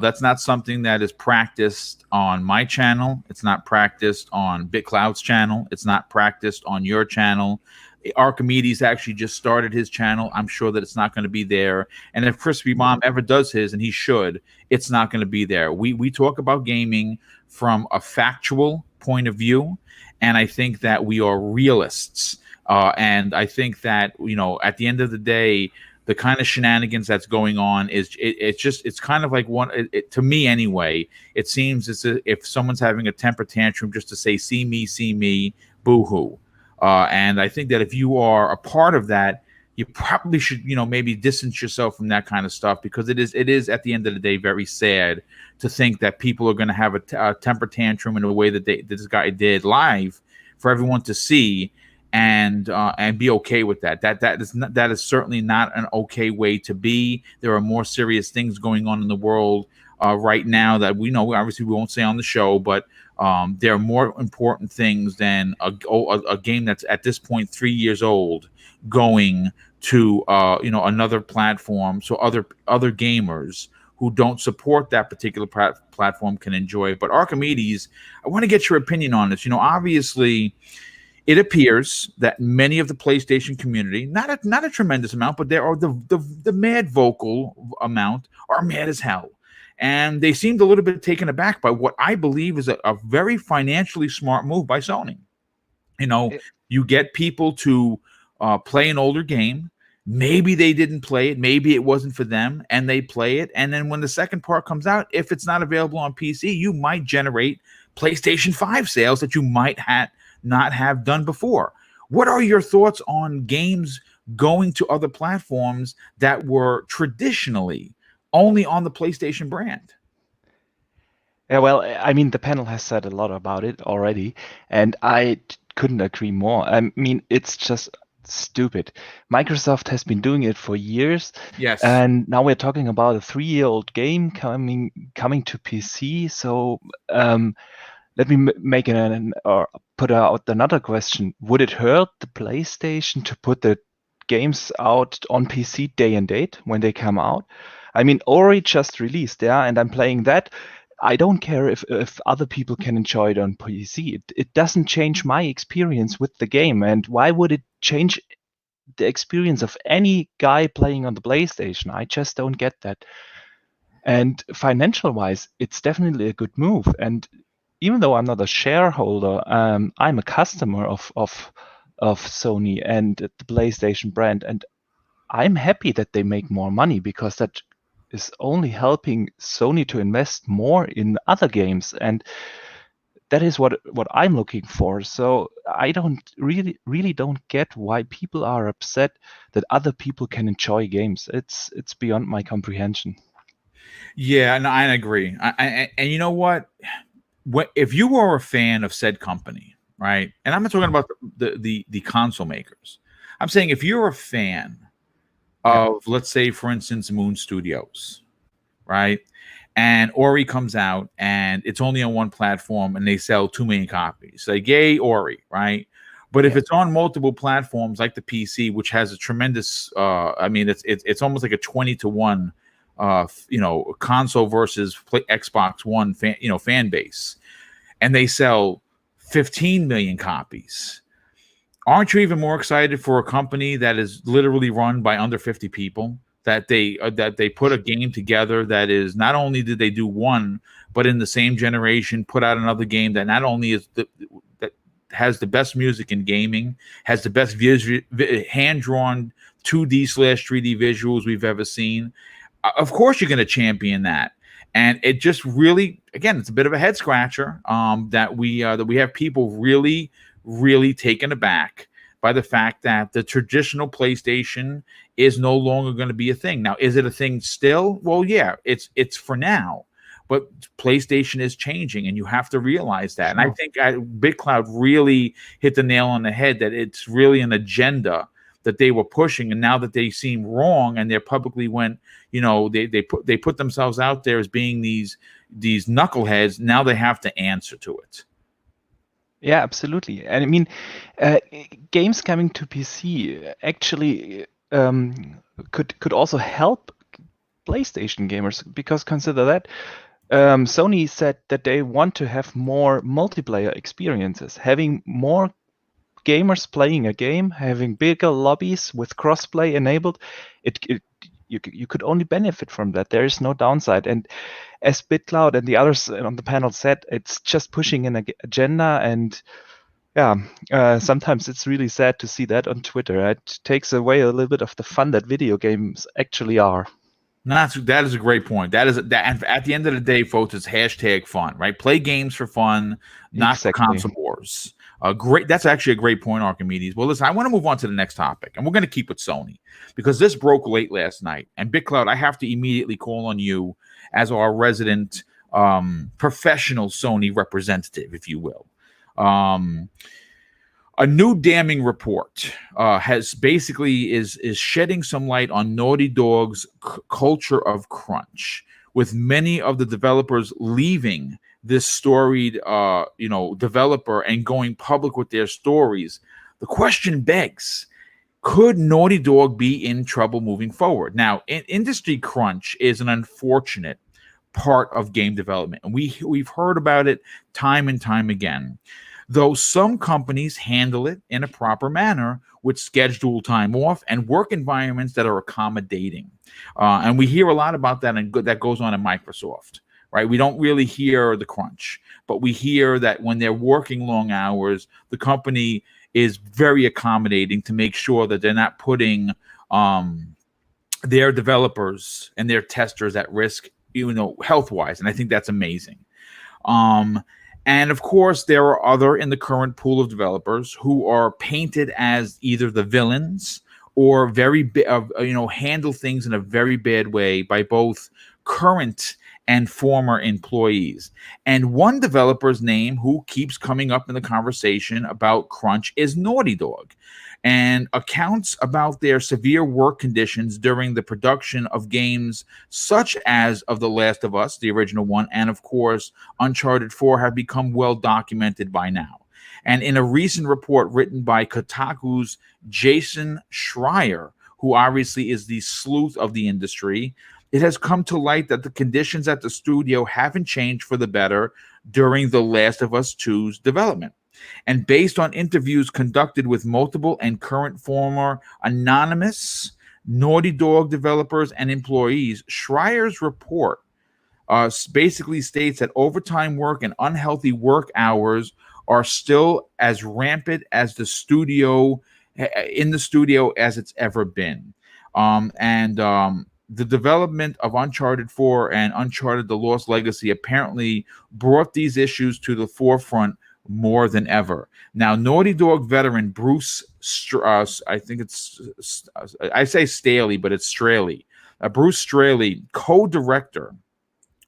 That's not something that is practiced on my channel. It's not practiced on BitCloud's channel. It's not practiced on your channel. Archimedes actually just started his channel. I'm sure that it's not going to be there. And if Crispy Mom ever does his, and he should, it's not going to be there. We talk about gaming from a factual point of view, and I think that we are realists. And I think that, at the end of the day, the kind of shenanigans that's going on is it's kind of like to me anyway, it seems as if someone's having a temper tantrum just to say, see me, boo-hoo. And I think that if you are a part of that, you probably should, maybe distance yourself from that kind of stuff, because it is at the end of the day very sad to think that people are going to have a temper tantrum in a way that this guy did live for everyone to see, and be okay with that. That is certainly not an okay way to be. There are more serious things going on in the world right now that we know. Obviously, we won't say on the show, but there are more important things than a game that's at this point 3 years old going to another platform, so other gamers who don't support that particular platform can enjoy it. But Archimedes, I want to get your opinion on this. Obviously, It appears that many of the PlayStation community, not a tremendous amount, but there are the mad vocal amount, are mad as hell. And they seemed a little bit taken aback by what I believe is a very financially smart move by Sony. You get people to play an older game. Maybe they didn't play it. Maybe it wasn't for them, and they play it. And then when the second part comes out, if it's not available on PC, you might generate PlayStation 5 sales that you might not have done before. What are your thoughts on games going to other platforms that were traditionally only on the PlayStation brand? Yeah, well, I mean, the panel has said a lot about it already, and I couldn't agree more. I mean, it's just stupid. Microsoft has been doing it for years. Yes. And now we're talking about a 3-year-old game coming to PC. So let me make or put out another question. Would it hurt the PlayStation to put the games out on PC day and date when they come out? I mean, Ori just released, yeah, and I'm playing that. I don't care if other people can enjoy it on PC. It doesn't change my experience with the game. And why would it change the experience of any guy playing on the PlayStation? I just don't get that. And financial-wise, it's definitely a good move. And even though I'm not a shareholder, I'm a customer of Sony and the PlayStation brand, and I'm happy that they make more money, because that is only helping Sony to invest more in other games, and that is what I'm looking for. So I don't really don't get why people are upset that other people can enjoy games. It's beyond my comprehension. Yeah, and I agree. And you know what? If you are a fan of said company, right? And I'm not talking about the console makers. I'm saying if you're a fan of, let's say, for instance, Moon Studios, right? And Ori comes out and it's only on one platform and they sell 2 million copies. Like, yay, Ori, right? But if it's on multiple platforms like the PC, which has a tremendous, I mean, it's almost like a 20-to-1, console versus Xbox One fan base, and they sell 15 million copies. Aren't you even more excited for a company that is literally run by under 50 people? That they put a game together that is, not only did they do one, but in the same generation put out another game that not only is that has the best music in gaming, has the best hand-drawn 2D/3D visuals we've ever seen. Of course, you're going to champion that. And it just really, again, it's a bit of a head scratcher that we have people really, really taken aback by the fact that the traditional PlayStation is no longer going to be a thing. Now, is it a thing still? Well, yeah, it's for now. But PlayStation is changing, and you have to realize that. And I think BitCloud really hit the nail on the head, that it's really an agenda that they were pushing, and now that they seem wrong and they publicly went, they put themselves out there as being these knuckleheads. Now they have to answer to it. Yeah, absolutely. And I mean, games coming to PC actually could also help PlayStation gamers, because consider that Sony said that they want to have more multiplayer experiences, having more gamers playing a game, having bigger lobbies with crossplay enabled. You could only benefit from that. There is no downside. And as BitCloud and the others on the panel said, it's just pushing an agenda. And sometimes it's really sad to see that on Twitter. It takes away a little bit of the fun that video games actually are. That is a great point. That at the end of the day, folks, it's #fun, right? Play games for fun, not for console wars. Great. That's actually a great point, Archimedes. Well, listen, I want to move on to the next topic, and we're going to keep with Sony, because this broke late last night. And BitCloud, I have to immediately call on you as our resident professional Sony representative, if you will. A new damning report has basically is shedding some light on Naughty Dog's culture of crunch, with many of the developers leaving this storied developer and going public with their stories. The question begs, could Naughty Dog be in trouble moving forward? Now, industry crunch is an unfortunate part of game development, and we've heard about it time and time again. though some companies handle it in a proper manner with scheduled time off and work environments that are accommodating. And we hear a lot about that, and that goes on in Microsoft, right? We don't really hear the crunch, but we hear that when they're working long hours, the company is very accommodating to make sure that they're not putting their developers and their testers at risk, health-wise. And I think that's amazing. And of course, there are other in the current pool of developers who are painted as either the villains or handle things in a very bad way by both current and former employees. And one developer's name who keeps coming up in the conversation about crunch is Naughty Dog. And accounts about their severe work conditions during the production of games such as of The Last of Us, the original one, and of course Uncharted 4 have become well documented by now. And in a recent report written by Kotaku's Jason Schreier, who obviously is the sleuth of the industry, it has come to light that the conditions at the studio haven't changed for the better during The Last of Us 2's development. And based on interviews conducted with multiple and current former anonymous Naughty Dog developers and employees, Schreier's report basically states that overtime work and unhealthy work hours are still as rampant as the studio as it's ever been. The development of Uncharted 4 and Uncharted The Lost Legacy apparently brought these issues to the forefront more than ever. Now, Naughty Dog veteran Bruce, I say Staley, but it's Straley. Bruce Straley, co-director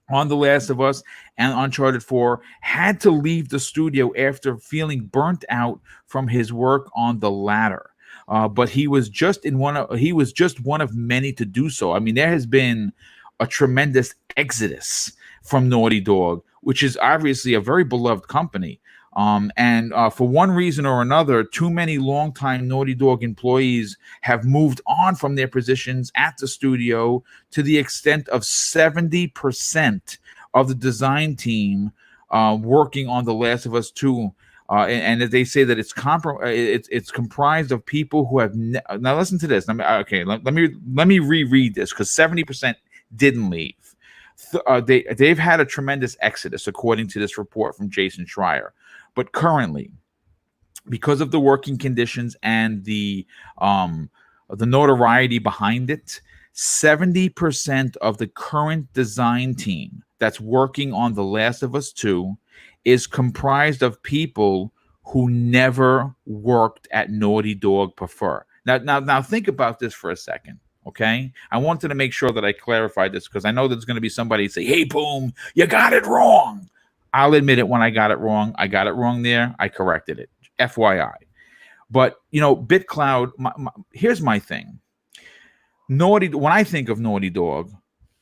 on The Last of Us and Uncharted 4, had to leave the studio after feeling burnt out from his work on the latter. But he was just one of many to do so. I mean, there has been a tremendous exodus from Naughty Dog, which is obviously a very beloved company. For one reason or another, too many longtime Naughty Dog employees have moved on from their positions at the studio, to the extent of 70% of the design team working on The Last of Us 2. And they say that it's comprised of people who have now listen to this. Let me reread this, because 70% didn't leave. They've had a tremendous exodus, according to this report from Jason Schreier. But currently, because of the working conditions and the notoriety behind it, 70% of the current design team that's working on The Last of Us 2 is comprised of people who never worked at Naughty Dog before. Now think about this for a second, okay? I wanted to make sure that I clarified this, because I know there's going to be somebody say, "Hey, Boom, you got it wrong." I'll admit it when I got it wrong. I got it wrong there. I corrected it. FYI. But, BitCloud, here's my thing. When I think of Naughty Dog,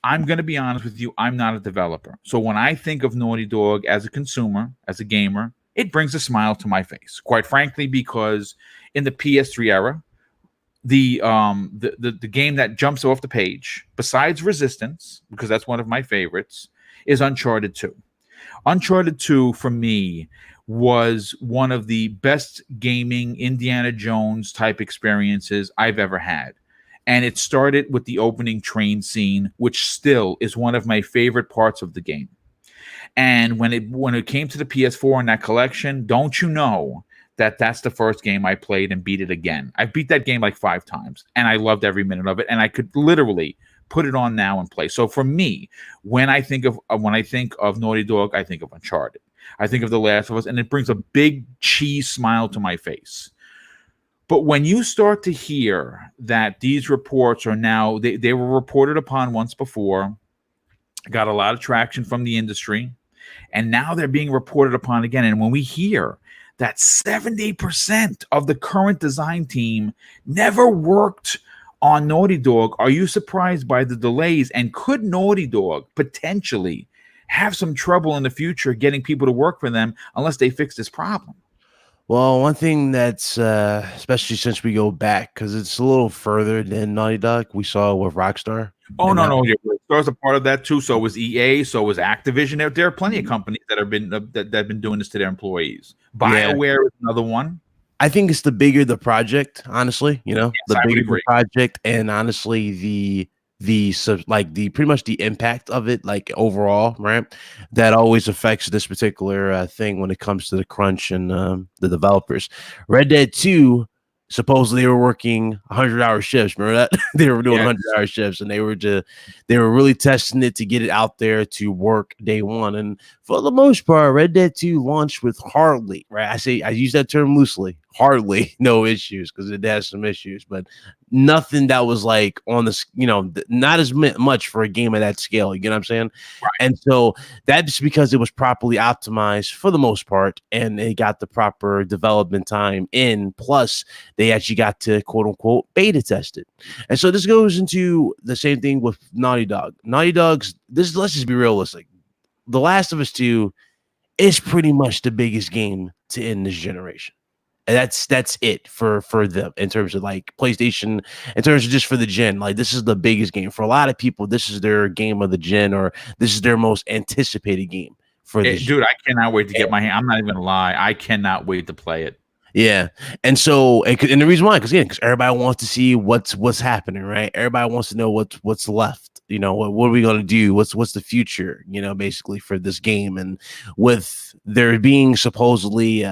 I'm going to be honest with you, I'm not a developer. So when I think of Naughty Dog as a consumer, as a gamer, it brings a smile to my face. Quite frankly, because in the PS3 era, the game that jumps off the page, besides Resistance, because that's one of my favorites, is Uncharted 2. Uncharted 2, for me, was one of the best gaming Indiana Jones type experiences I've ever had. And it started with the opening train scene, which still is one of my favorite parts of the game. And when it came to the PS4 and that collection, don't you know that's the first game I played and beat it again. I beat that game like 5 times, and I loved every minute of it. And I could literally put it on now and play. So for me, when I think of Naughty Dog, I think of Uncharted. I think of The Last of Us, and it brings a big cheese smile to my face. But when you start to hear that these reports are now, they were reported upon once before, got a lot of traction from the industry, and now they're being reported upon again. And when we hear that 70% of the current design team never worked on Naughty Dog, are you surprised by the delays? And could Naughty Dog potentially have some trouble in the future getting people to work for them unless they fix this problem? Well, one thing that's, especially since we go back, because it's a little further than Naughty Dog, we saw with Rockstar. Oh, no. Rockstar is a part of that too. So was EA. So was Activision. There are plenty of companies that have been doing this to their employees. BioWare is another one. I think it's the bigger the project, honestly. The bigger the project, and honestly, pretty much the impact of it, like overall, right? That always affects this particular thing when it comes to the crunch and the developers. Red Dead 2. Supposedly they were working 100-hour shifts. Remember that? They were doing 100-hour shifts, and they were really testing it to get it out there to work day one. And for the most part, Red Dead 2 launched with hardly, right? I use that term loosely, hardly no issues, because it has some issues, but nothing that was like on the, not as much for a game of that scale. You get what I'm saying? Right. And so that's because it was properly optimized for the most part, and they got the proper development time in. Plus, they actually got to quote unquote beta test it. And so this goes into the same thing with Naughty Dog. Naughty Dog's let's just be realistic. The Last of Us 2 is pretty much the biggest game to end this generation. And that's it for them in terms of like PlayStation, in terms of just for the gen. Like, this is the biggest game for a lot of people. This is their game of the gen, or this is their most anticipated game for this. Dude, I cannot wait to get my hand. I'm not even gonna lie. I cannot wait to play it. Yeah, and so and the reason why, because everybody wants to see what's happening, right? Everybody wants to know what's left. What are we gonna do? What's the future? Basically for this game, and with there being supposedly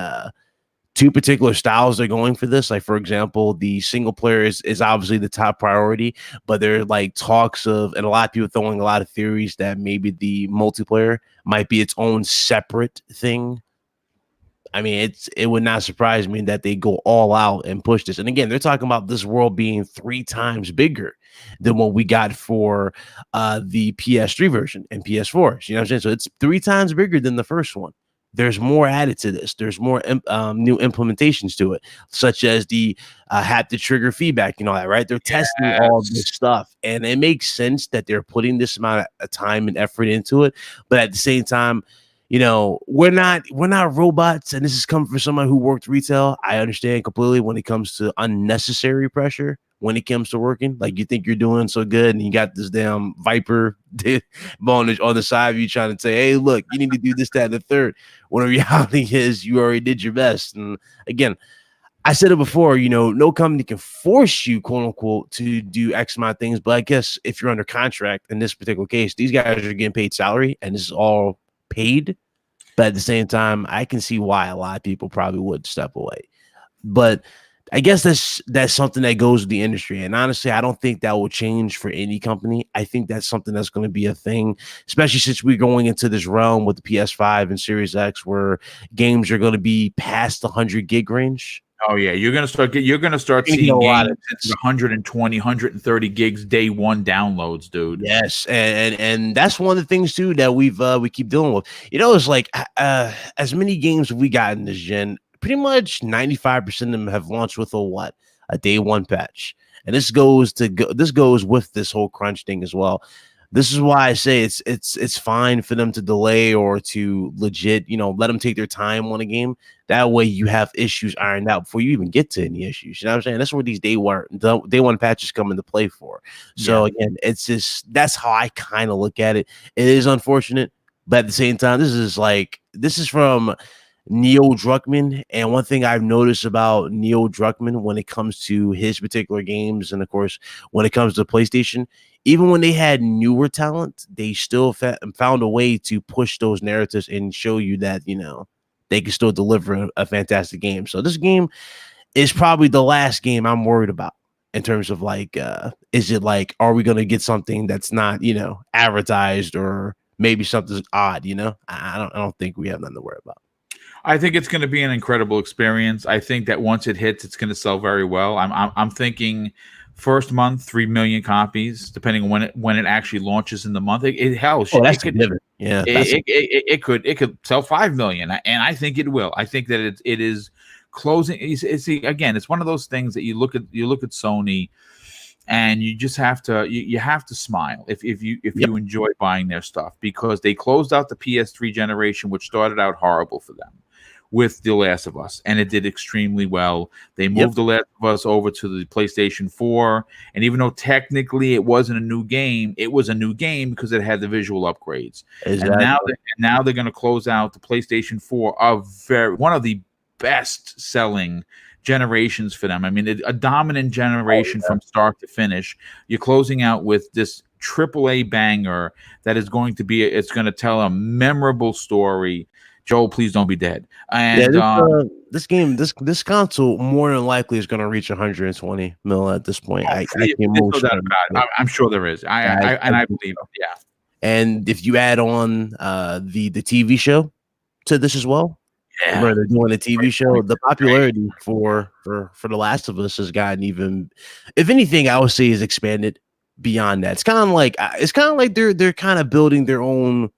two particular styles they're going for this. Like, for example, the single player is obviously the top priority, but there are like talks of, and a lot of people throwing a lot of theories that maybe the multiplayer might be its own separate thing. I mean, it would not surprise me that they go all out and push this. And again, they're talking about this world being 3 times bigger than what we got for the PS3 version and PS4. You know what I'm saying? So it's 3 times bigger than the first one. There's more added to this. There's more new implementations to it, such as the haptic trigger feedback, that, right? They're testing all this stuff, and it makes sense that they're putting this amount of time and effort into it. But at the same time, we're not robots, and this is coming from someone who worked retail. I understand completely when it comes to unnecessary pressure. When it comes to working, like, you think you're doing so good, and you got this damn Viper on the side of you trying to say, hey, look, you need to do this, that, and the third. When the reality is you already did your best. And again, I said it before, no company can force you, quote unquote, to do X amount of things. But I guess if you're under contract, in this particular case, these guys are getting paid salary, and this is all paid. But at the same time, I can see why a lot of people probably would step away. But I guess that's something that goes with the industry. And honestly, I don't think that will change for any company. I think that's something that's going to be a thing, especially since we're going into this realm with the PS5 and Series X, where games are going to be past the 100 gig range. Oh yeah, you're gonna start seeing games at 120, 130 gigs day one downloads, dude. Yes, and that's one of the things too that we keep dealing with. It's like as many games have we got in this gen, pretty much 95% of them have launched with a day one patch. And this goes with this whole crunch thing as well. This is why I say it's fine for them to delay or to legit, let them take their time on a game. That way you have issues ironed out before you even get to any issues. You know what I'm saying? That's where these day one patches come into play for. So again, that's how I kind of look at it. It is unfortunate, but at the same time, this is from Neil Druckmann, and one thing I've noticed about Neil Druckmann when it comes to his particular games, and of course when it comes to PlayStation, even when they had newer talent, they still found a way to push those narratives and show you that they can still deliver a fantastic game. So this game is probably the last game I'm worried about in terms of is it are we going to get something that's not advertised, or maybe something's odd? I don't think we have nothing to worry about. I think it's going to be an incredible experience. I think that once it hits, it's going to sell very well. I'm thinking first month 3 million copies, depending on when it actually launches in the month. It could sell 5 million, and I think it will. I think that it is closing. Again, it's one of those things that you look at Sony, and you just have to you have to smile if you enjoy buying their stuff, because they closed out the PS3 generation, which started out horrible for them. with The Last of Us, and it did extremely well. They moved The Last of Us over to the PlayStation 4, and even though technically it wasn't a new game, it was a new game because it had the visual upgrades. Exactly. And now they're going to close out the PlayStation 4, one of the best-selling generations for them. I mean, a dominant generation from start to finish. You're closing out with this AAA banger that is going to be, it's going to tell a memorable story. Joel, please don't be dead. And this game, this console, more than likely is going to reach 120 mil at this point. I'm sure there is. I believe it. Yeah. And if you add on the TV show to this as well, where they're doing a TV show, the popularity for The Last of Us has gotten even, if anything, I would say is expanded beyond that. It's kind of like they're kind of building their own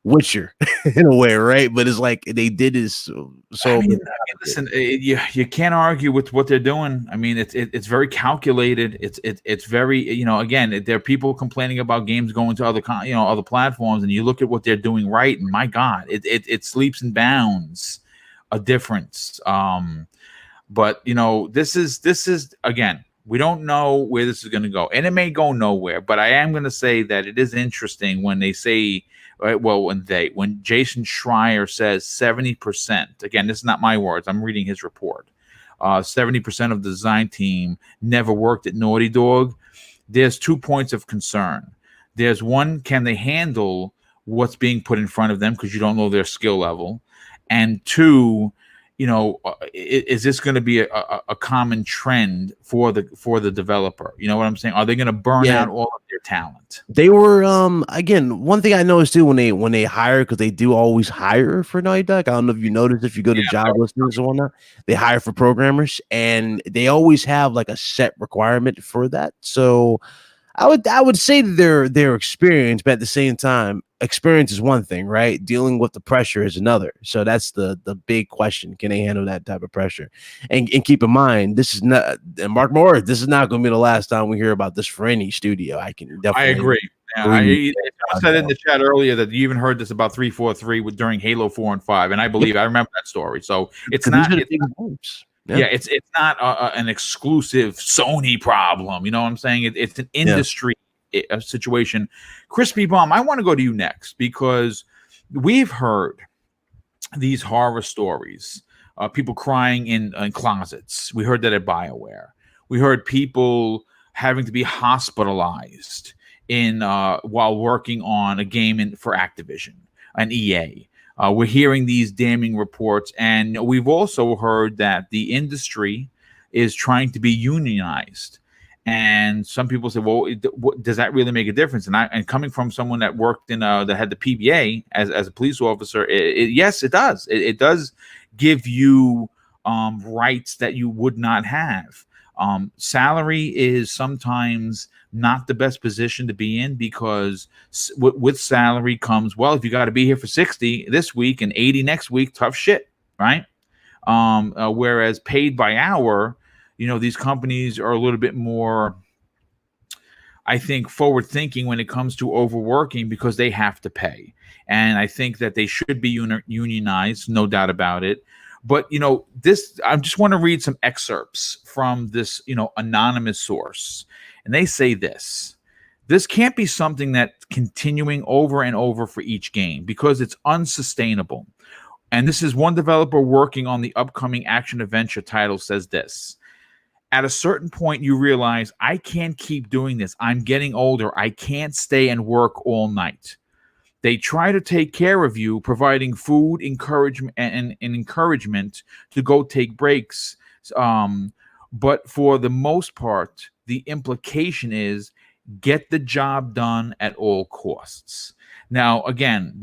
Witcher in a way, right? But it's like they did this so. I mean, listen, you can't argue with what they're doing. I mean, it's very calculated. It's very, again, there are people complaining about games going to other platforms, and you look at what they're doing right, and my God, it sleeps and bounds a difference. But this is again, we don't know where this is going to go, and it may go nowhere. But I am going to say that it is interesting when they say. Right, well, when Jason Schreier says 70%, again, this is not my words, I'm reading his report. 70% of the design team never worked at Naughty Dog. There's 2 points of concern. There's one, can they handle what's being put in front of them because you don't know their skill level? And two, is this going to be a common trend for the developer? You know what I'm saying? Are they going to burn out all of their talent? They were again, one thing I noticed too when they hire, because they do always hire for Naughty Dog. I don't know if you noticed, if you go to job listings or whatnot, they hire for programmers, and they always have like a set requirement for that. So I would say that they're experienced, but at the same time, experience is one thing, right? Dealing with the pressure is another. So that's the big question. Can they handle that type of pressure? And keep in mind, this is not, and Mark Moore, this is not going to be the last time we hear about this for any studio. I agree. I said in the chat earlier that you even heard this about 343 during Halo 4 and 5, and I remember that story. So it's not. It's not an exclusive Sony problem. You know what I'm saying? It's an industry situation. Crispy Bomb, I want to go to you next because we've heard these horror stories, people crying in closets. We heard that at BioWare. We heard people having to be hospitalized while working on a game for Activision and EA. We're hearing these damning reports, and we've also heard that the industry is trying to be unionized. And some people say, "Well, does that really make a difference?" And coming from someone that worked that had the PBA as a police officer, yes, it does. It does give you rights that you would not have. Salary is sometimes not the best position to be in because with salary comes, well, if you got to be here for 60 this week and 80 next week, tough shit, right? Whereas paid by hour, these companies are a little bit more, I think, forward thinking when it comes to overworking because they have to pay. And I think that they should be unionized, no doubt about it. But, I just want to read some excerpts from this, anonymous source. And they say this can't be something that's continuing over and over for each game because it's unsustainable. And this is one developer working on the upcoming action-adventure title says this. At a certain point, you realize, I can't keep doing this. I'm getting older. I can't stay and work all night. They try to take care of you, providing food, encouragement, and encouragement to go take breaks. But for the most part, the implication is get the job done at all costs. Now, again,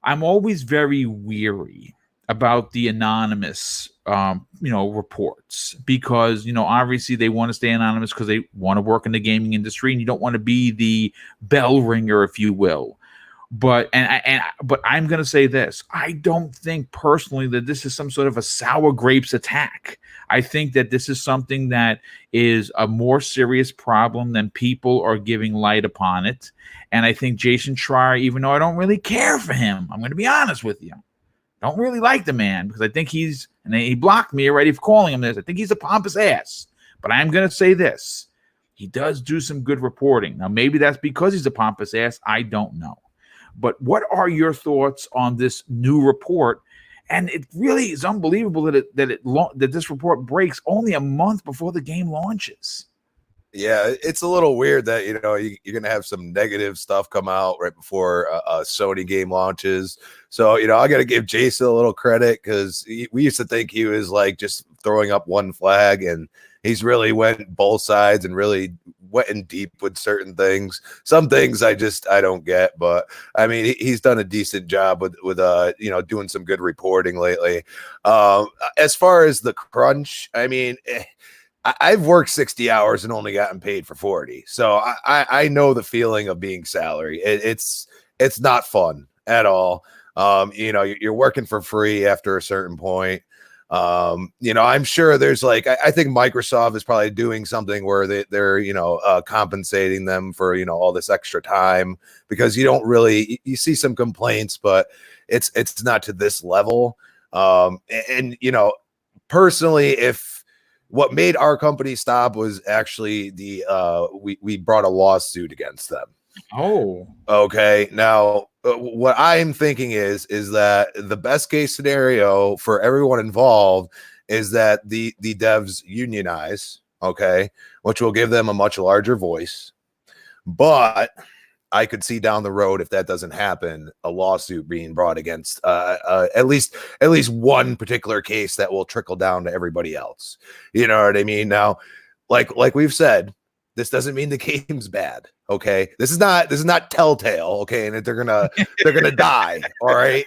I'm always very weary about the anonymous, reports because, obviously they want to stay anonymous because they want to work in the gaming industry and you don't want to be the bell ringer, if you will. But I'm going to say this. I don't think personally that this is some sort of a sour grapes attack. I think that this is something that is a more serious problem than people are giving light upon it. And I think Jason Schreier, even though I don't really care for him, I'm going to be honest with you. Don't really like the man because I think and he blocked me already for calling him this. I think he's a pompous ass. But I'm going to say this. He does do some good reporting. Now, maybe that's because he's a pompous ass. I don't know. But what are your thoughts on this new report? And it really is unbelievable that this report breaks only a month before the game launches. Yeah, it's a little weird that you're going to have some negative stuff come out right before a Sony game launches. So I got to give Jason a little credit because we used to think he was like just throwing up one flag, and he's really went both sides and really went in deep with certain things. Some things I don't get, but I mean he's done a decent job with doing some good reporting lately. As far as the crunch, I mean. I've worked 60 hours and only gotten paid for 40. So I know the feeling of being salary. It's not fun at all. You're working for free after a certain point. I'm sure there's I think Microsoft is probably doing something where they're compensating them for, all this extra time, because you see some complaints, but it's not to this level. Personally, if what made our company stop was actually we brought a lawsuit against them. Oh, okay. Now, what I'm thinking is that the best case scenario for everyone involved is that the devs unionize, okay, which will give them a much larger voice. But I could see down the road, if that doesn't happen, a lawsuit being brought against at least one particular case that will trickle down to everybody else. You know what I mean? Now, like we've said, this doesn't mean the game's bad. Okay, this is not Telltale. Okay, and they're gonna die. All right.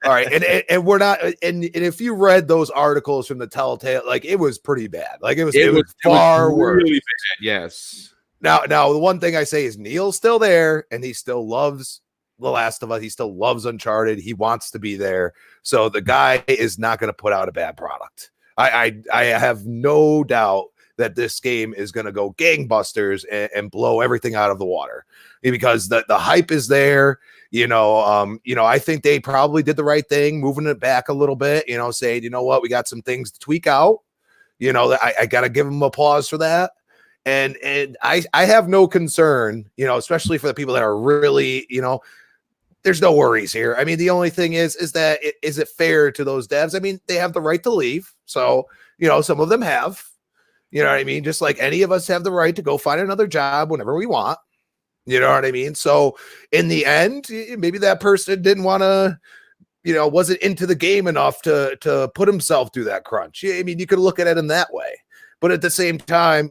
And we're not. And if you read those articles from the Telltale, it was pretty bad. It was far worse. Really bad. Yes. Now, the one thing I say is Neil's still there, and he still loves The Last of Us. He still loves Uncharted. He wants to be there. So the guy is not going to put out a bad product. I have no doubt that this game is going to go gangbusters and blow everything out of the water, because the hype is there. I think they probably did the right thing, moving it back a little bit, saying, what, we got some things to tweak out. I got to give them applause for that. And I have no concern, especially for the people that are really, there's no worries here. I mean, the only thing is that is it fair to those devs? I mean, they have the right to leave. So, some of them have, what I mean? Just like any of us have the right to go find another job whenever we want. You know what I mean? So in the end, maybe that person didn't want to, wasn't into the game enough to put himself through that crunch. I mean, you could look at it in that way. But at the same time,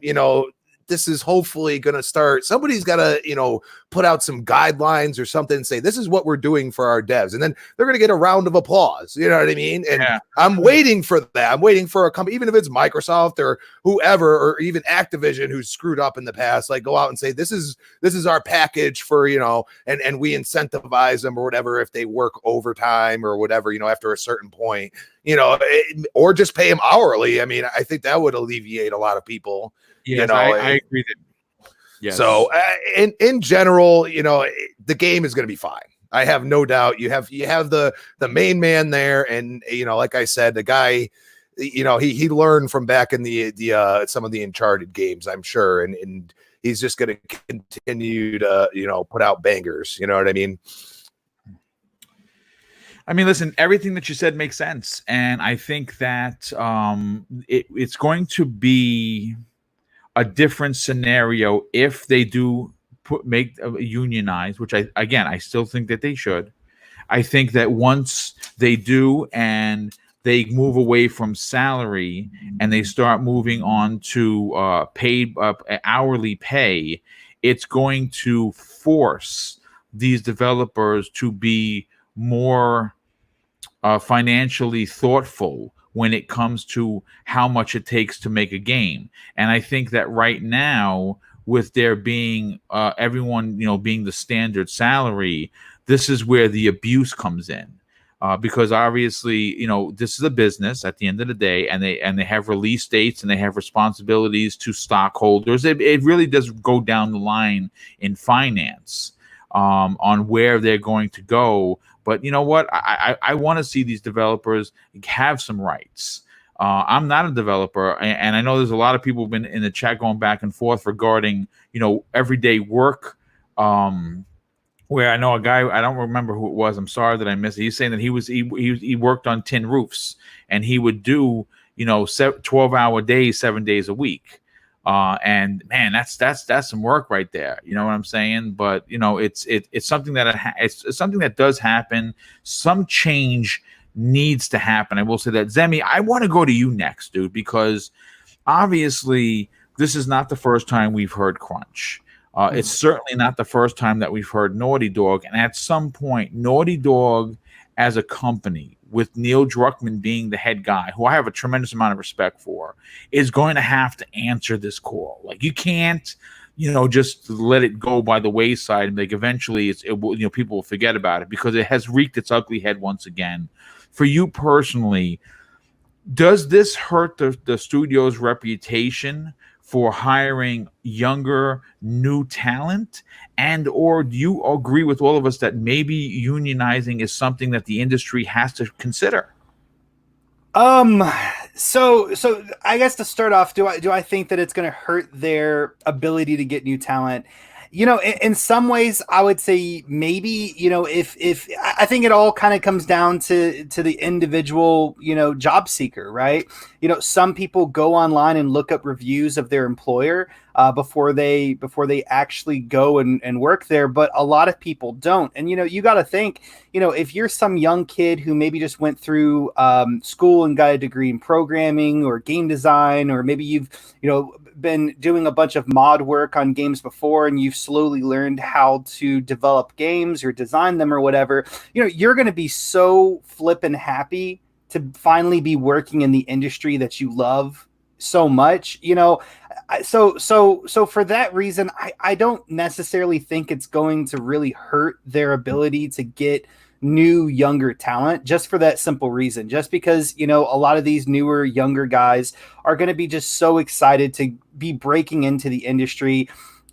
this is hopefully going to start. Somebody's got to, put out some guidelines or something and say, this is what we're doing for our devs. And then they're going to get a round of applause. You know what I mean? And yeah. I'm waiting for that. I'm waiting for a company, even if it's Microsoft or whoever, or even Activision, who's screwed up in the past, go out and say, this is our package for, and we incentivize them or whatever, if they work overtime or whatever, after a certain point, or just pay them hourly. I mean, I think that would alleviate a lot of people. Yes, I agree. Yes. So in general, the game is going to be fine. I have no doubt. You have the main man there, and like I said, the guy, he learned from back in the some of the Uncharted games, I'm sure, and he's just going to continue to put out bangers. You know what I mean? I mean, listen, everything that you said makes sense, and I think that it's going to be a different scenario if they do make unionize, which I still think that they should. I think that once they do and they move away from salary and they start moving on to paid hourly pay, it's going to force these developers to be more financially thoughtful when it comes to how much it takes to make a game. And I think that right now, with there being everyone, being the standard salary, this is where the abuse comes in. Because obviously, this is a business at the end of the day, and they have release dates and they have responsibilities to stockholders. It really does go down the line in finance. on where they're going to go. But you know what? I want to see these developers have some rights. I'm not a developer, and I know there's a lot of people who've been in the chat going back and forth regarding, everyday work. Where I know a guy, I don't remember who it was. I'm sorry that I missed it. He's saying that he worked on tin roofs, and he would do 12-hour days, 7 days a week. And man, that's some work right there. You know what I'm saying? But it's something that it's something that does happen. Some change needs to happen. I will say that. Zemi, I want to go to you next, dude, because obviously this is not the first time we've heard crunch. It's certainly not the first time that we've heard Naughty Dog. And at some point, Naughty Dog as a company, with Neil Druckmann being the head guy, who I have a tremendous amount of respect for, is going to have to answer this call. Like, you can't, just let it go by the wayside and eventually people will forget about it, because it has wreaked its ugly head once again. For you personally, does this hurt the studio's reputation for hiring younger, new talent? And or do you agree with all of us that maybe unionizing is something that the industry has to consider? So I guess to start off, do I think that it's going to hurt their ability to get new talent? In some ways, I would say maybe, if I think it all kind of comes down to the individual, job seeker, right? Some people go online and look up reviews of their employer before they actually go and work there. But a lot of people don't. And, you got to think, if you're some young kid who maybe just went through school and got a degree in programming or game design, or maybe you've, been doing a bunch of mod work on games before, and you've slowly learned how to develop games or design them or whatever, you're going to be so flippin' happy to finally be working in the industry that you love so much, so for that reason, I don't necessarily think it's going to really hurt their ability to get new, younger talent, just for that simple reason. Just because, a lot of these newer, younger guys are going to be just so excited to be breaking into the industry.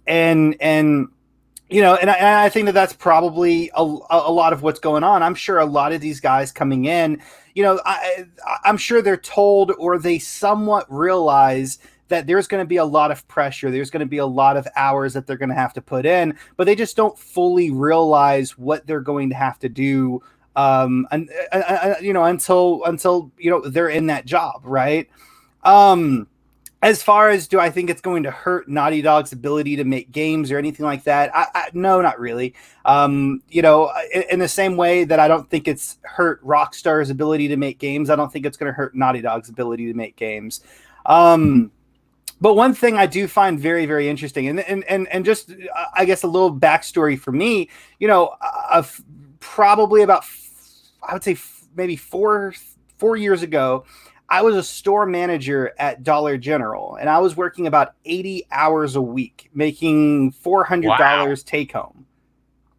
And I think that that's probably a lot of what's going on. I'm sure a lot of these guys coming in, I'm sure they're told, or they somewhat realize that there's going to be a lot of pressure. There's going to be a lot of hours that they're going to have to put in, but they just don't fully realize what they're going to have to do, until they're in that job, right? As far as, do I think it's going to hurt Naughty Dog's ability to make games or anything like that? No, not really. In the same way that I don't think it's hurt Rockstar's ability to make games, I don't think it's going to hurt Naughty Dog's ability to make games. But one thing I do find very, very interesting, and just, I guess, a little backstory for me, probably about, I would say maybe four years ago, I was a store manager at Dollar General, and I was working about 80 hours a week, making $400 take home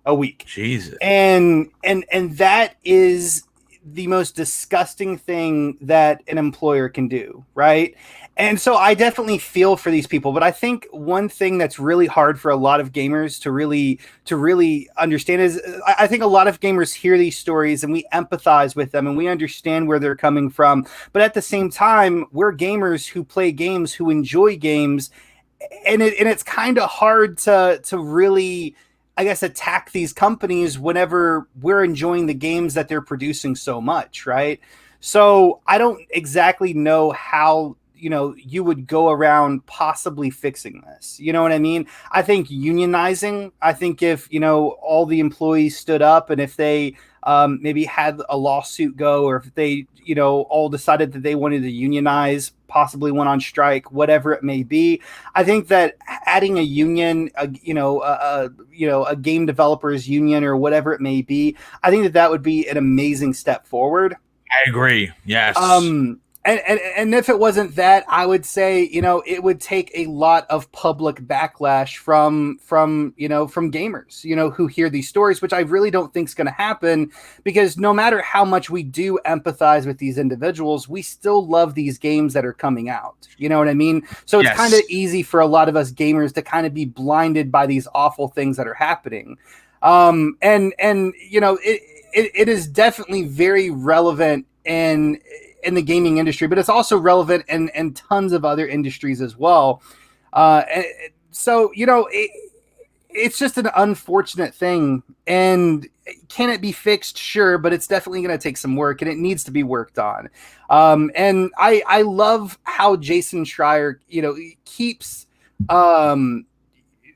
a week. Jesus. And that is the most disgusting thing that an employer can do, right? And so I definitely feel for these people, but I think one thing that's really hard for a lot of gamers to really understand is, I think a lot of gamers hear these stories and we empathize with them and we understand where they're coming from. But at the same time, we're gamers who play games, who enjoy games, and it's kind of hard to really, I guess, attack these companies whenever we're enjoying the games that they're producing so much, right? So I don't exactly know how you would go around possibly fixing this. You know what I mean? I think unionizing, I think if, all the employees stood up and if they maybe had a lawsuit go, or if they, all decided that they wanted to unionize, possibly went on strike, whatever it may be, I think that adding a union, a game developers union or whatever it may be, I think that would be an amazing step forward. I agree. Yes. And if it wasn't that, I would say, it would take a lot of public backlash from gamers, who hear these stories, which I really don't think is going to happen, because no matter how much we do empathize with these individuals, we still love these games that are coming out. You know what I mean? So it's kind of easy for a lot of us gamers to kind of be blinded by these awful things that are happening. And you know, it is definitely very relevant in the gaming industry, but it's also relevant in tons of other industries as well. So you know, it's just an unfortunate thing. And can it be fixed? Sure, but it's definitely going to take some work, and it needs to be worked on. And I love how Jason Schreier, you know, keeps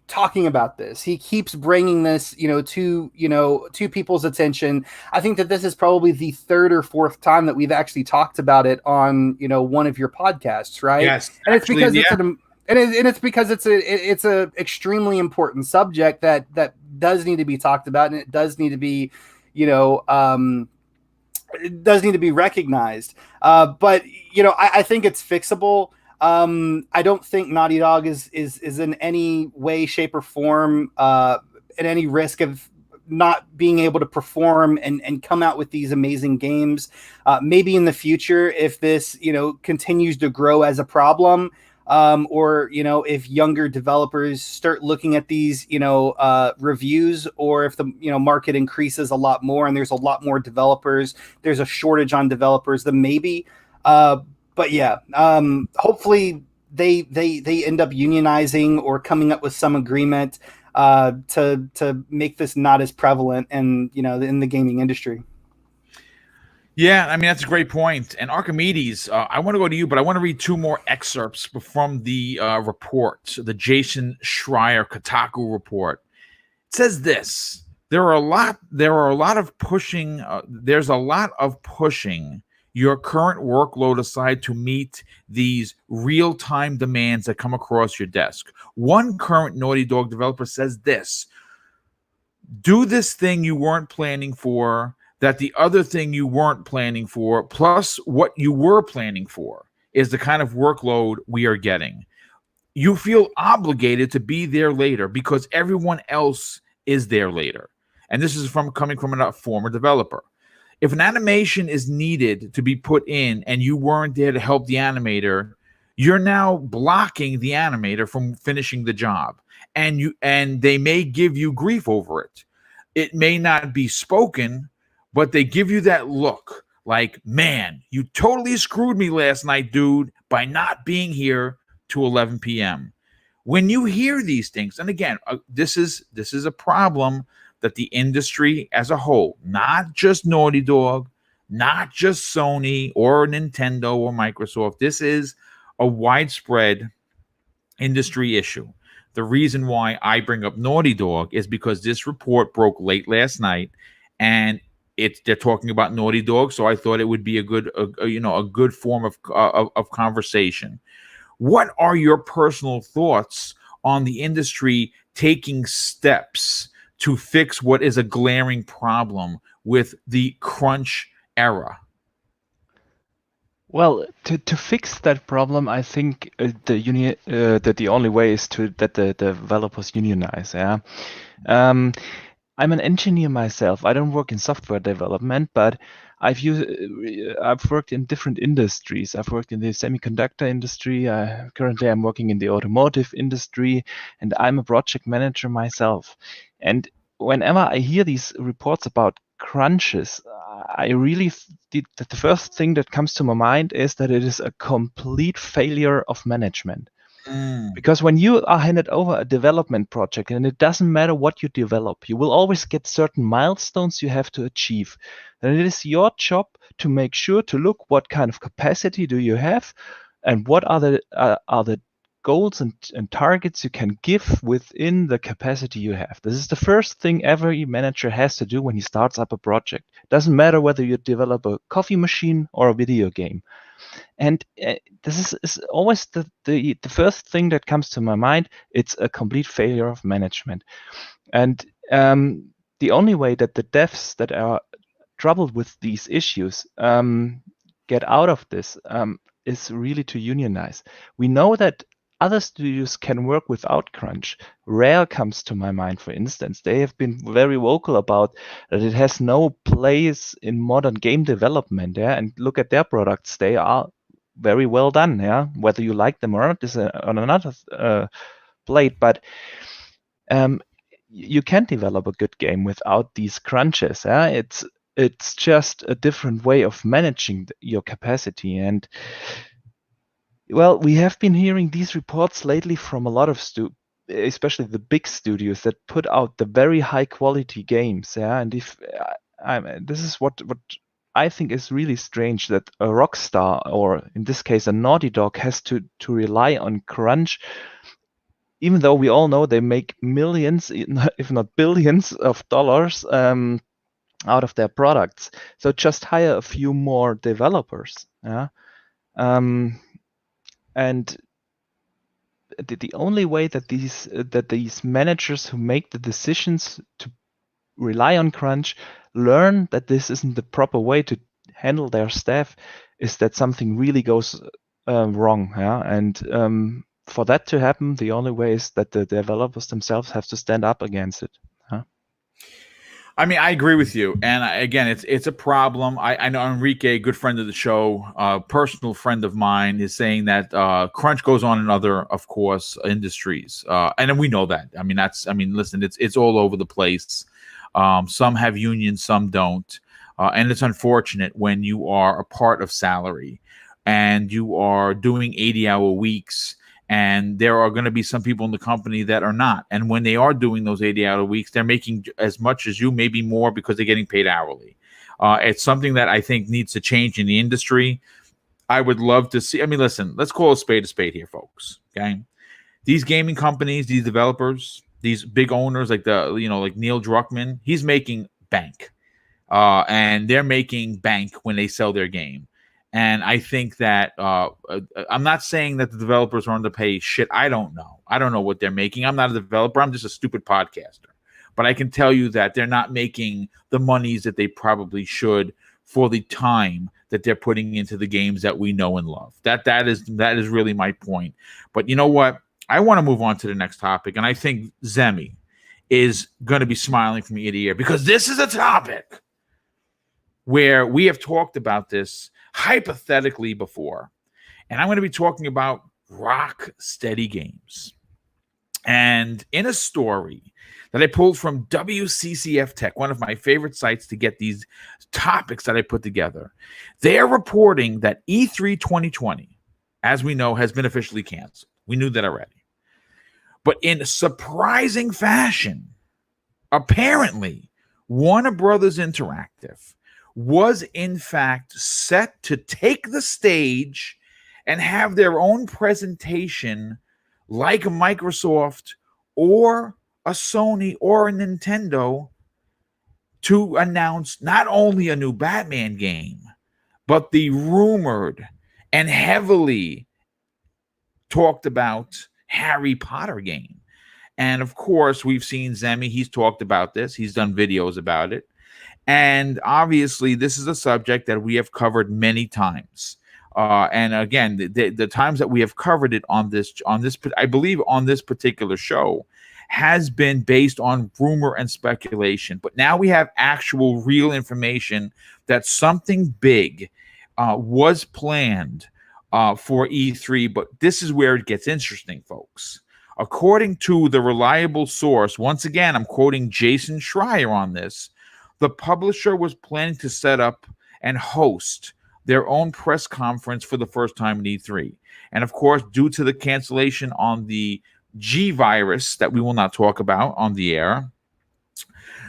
talking about this. He keeps bringing this, you know, to people's attention. I think that this is probably the third or fourth time that we've actually talked about it on, you know, one of your podcasts, right? Yes, and actually, it's because it's because it's a extremely important subject that does need to be talked about, and it does need to be, you know, it does need to be recognized. But you know, I think it's fixable. I don't think Naughty Dog is in any way, shape, or form at any risk of not being able to perform and come out with these amazing games. Maybe in the future, if this, you know, continues to grow as a problem, or, you know, if younger developers start looking at these, you know, reviews, or if the, you know, market increases a lot more and there's a lot more developers, there's a shortage on developers, then maybe. But yeah, hopefully they end up unionizing or coming up with some agreement to make this not as prevalent and, you know, in the gaming industry. Yeah, I mean, that's a great point. And Archimedes, I want to go to you, but I want to read two more excerpts from the report, the Jason Schreier Kotaku report. It says this: there's a lot of pushing your current workload aside to meet these real-time demands that come across your desk. One current Naughty Dog developer says this: do this thing you weren't planning for, that the other thing you weren't planning for, plus what you were planning for, is the kind of workload we are getting. You feel obligated to be there later because everyone else is there later. And this is coming from a former developer. If an animation is needed to be put in and you weren't there to help the animator, you're now blocking the animator from finishing the job. And they may give you grief over it. It may not be spoken, but they give you that look like, man, you totally screwed me last night, dude, by not being here to 11 p.m. When you hear these things, and again, this is a problem that the industry as a whole, not just Naughty Dog, not just Sony or Nintendo or Microsoft, this is a widespread industry issue. The reason why I bring up Naughty Dog is because this report broke late last night, and they're talking about Naughty Dog, so I thought it would be a good form of conversation. What are your personal thoughts on the industry taking steps to fix what is a glaring problem with the crunch era? Well, to fix that problem, I think that the only way is that the developers unionize. Yeah, I'm an engineer myself. I don't work in software development, but I've worked in different industries. I've worked in the semiconductor industry. Currently, I'm working in the automotive industry, and I'm a project manager myself. And whenever I hear these reports about crunches, I really the first thing that comes to my mind is that it is a complete failure of management. Because when you are handed over a development project, and it doesn't matter what you develop, you will always get certain milestones you have to achieve. And it is your job to make sure to look what kind of capacity do you have, and what are the goals and targets you can give within the capacity you have. This is the first thing every manager has to do when he starts up a project. Doesn't matter whether you develop a coffee machine or a video game. And this is always the first thing that comes to my mind. It's a complete failure of management. And the only way that the devs that are troubled with these issues get out of this is really to unionize. We know that other studios can work without crunch. Rare comes to my mind, for instance. They have been very vocal about that it has no place in modern game development. Yeah, and look at their products; they are very well done. Yeah, whether you like them or not is on another plate. But you can't develop a good game without these crunches. It's just a different way of managing your capacity. And well, we have been hearing these reports lately from a lot of especially the big studios that put out the very high quality games. And if this is what I think is really strange, that a Rockstar, or in this case a Naughty Dog, has to rely on crunch, even though we all know they make millions, if not billions of dollars out of their products. So just hire a few more developers. And the only way that these managers who make the decisions to rely on crunch learn that this isn't the proper way to handle their staff is that something really goes wrong. And for that to happen, the only way is that the developers themselves have to stand up against it. I mean, I agree with you, and again, it's a problem. I know Enrique, good friend of the show, personal friend of mine, is saying that crunch goes on in other, of course, industries, and then we know that. I mean, listen, it's all over the place. Some have unions, some don't, and it's unfortunate when you are a part of salary and you are doing 80-hour weeks. And there are going to be some people in the company that are not. And when they are doing those 80-hour weeks, they're making as much as you, maybe more, because they're getting paid hourly. It's something that I think needs to change in the industry. I would love to see. I mean, listen, let's call a spade here, folks. Okay, these gaming companies, these developers, these big owners like like Neil Druckmann, he's making bank, and they're making bank when they sell their game. And I think that I'm not saying that the developers are underpaid. Shit, I don't know. I don't know what they're making. I'm not a developer. I'm just a stupid podcaster. But I can tell you that they're not making the monies that they probably should for the time that they're putting into the games that we know and love. That is really my point. But you know what? I want to move on to the next topic, and I think Zemi is going to be smiling from ear to ear, because this is a topic where we have talked about this hypothetically before, and I'm going to be talking about Rocksteady games. And in a story that I pulled from WCCF Tech, one of my favorite sites to get these topics that I put together, they are reporting that E3 2020, as we know, has been officially canceled. We knew that already. But in surprising fashion, apparently, Warner Brothers Interactive was in fact set to take the stage and have their own presentation like a Microsoft or a Sony or a Nintendo to announce not only a new Batman game, but the rumored and heavily talked about Harry Potter game. And of course, we've seen Zemi. He's talked about this. He's done videos about it. And obviously, this is a subject that we have covered many times. And again, the times that we have covered it on this, I believe on this particular show, has been based on rumor and speculation. But now we have actual real information that something big was planned for E3. But this is where it gets interesting, folks. According to the reliable source, once again, I'm quoting Jason Schreier on this, the publisher was planning to set up and host their own press conference for the first time at E3. And of course, due to the cancellation on the G virus that we will not talk about on the air,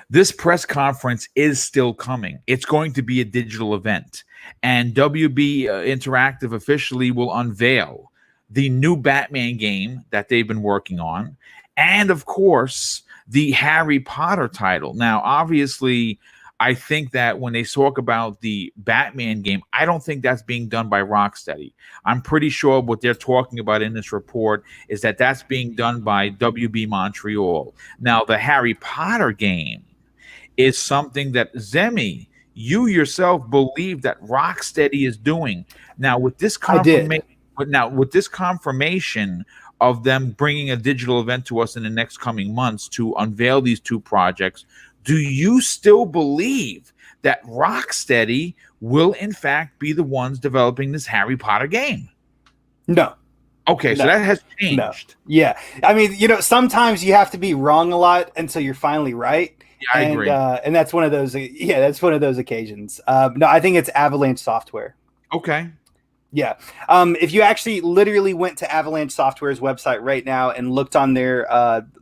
this press conference is still coming. It's going to be a digital event. And WB Interactive officially will unveil the new Batman game that they've been working on. And of course, the Harry Potter title. Now, obviously, I think that when they talk about the Batman game, I don't think that's being done by Rocksteady. I'm pretty sure what they're talking about in this report is that that's being done by WB Montreal. Now, the Harry Potter game is something that Zemi, you yourself believe that Rocksteady is doing. Now, with this confirmation of them bringing a digital event to us in the next coming months to unveil these two projects, do you still believe that Rocksteady will in fact be the ones developing this Harry Potter game? No. Okay, so that has changed. No. Yeah. I mean, sometimes you have to be wrong a lot until you're finally right. Yeah, I agree. And that's one of those. Yeah, that's one of those occasions. No, I think it's Avalanche Software. Okay. Yeah. If you actually literally went to Avalanche Software's website right now and looked on their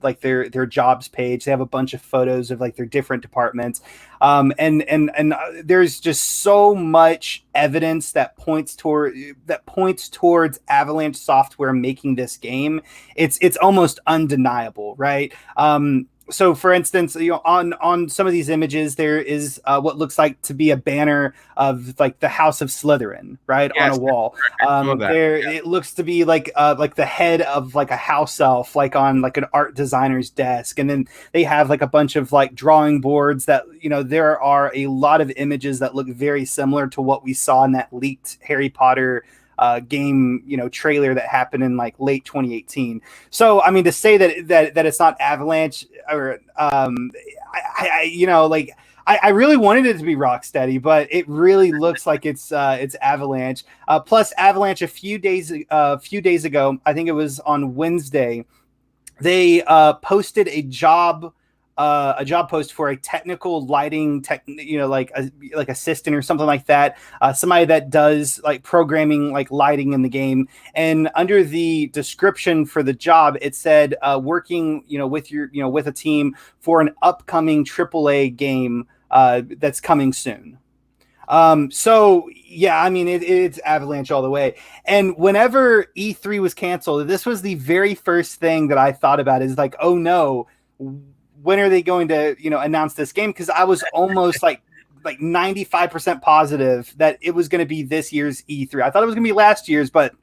their jobs page, they have a bunch of photos of like their different departments. And there's just so much evidence that points towards Avalanche Software making this game. It's almost undeniable, right? So for instance, on some of these images, there is what looks like to be a banner of like the House of Slytherin, right? Yes, on a wall. It looks to be like the head of like a house elf, like on like an art designer's desk. And then they have like a bunch of like drawing boards that, there are a lot of images that look very similar to what we saw in that leaked Harry Potter game, trailer that happened in like late 2018. So, I mean, to say that it's not Avalanche, or I really wanted it to be Rocksteady, but it really looks like it's Avalanche. Plus, Avalanche a few days ago, I think it was on Wednesday, they posted a job post for a technical lighting like assistant or something like that, somebody that does like programming, like lighting in the game. And under the description for the job, it said working with a team for an upcoming AAA game that's coming soon. So yeah, I mean, it's Avalanche all the way. And whenever E3 was canceled, this was the very first thing that I thought about, is like, oh no, when are they going to, announce this game? Because I was almost like 95% positive that it was going to be this year's E3. I thought it was going to be last year's, but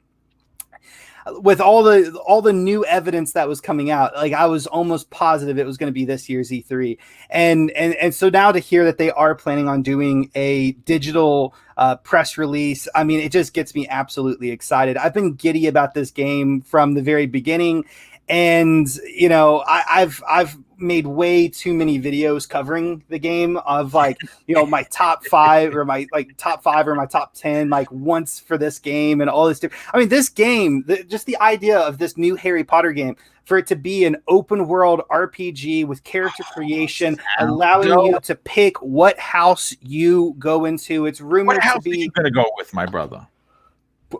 with all the new evidence that was coming out, like I was almost positive it was going to be this year's E3. And so now to hear that they are planning on doing a digital press release, I mean, it just gets me absolutely excited. I've been giddy about this game from the very beginning. And I've made way too many videos covering the game of like my top 5 or my top 10 like once for this game and all this stuff. I mean, this game, just the idea of this new Harry Potter game, for it to be an open world RPG with character creation, allowing you to pick what house you go into. It's rumored to be. What house are you gonna go with, my brother?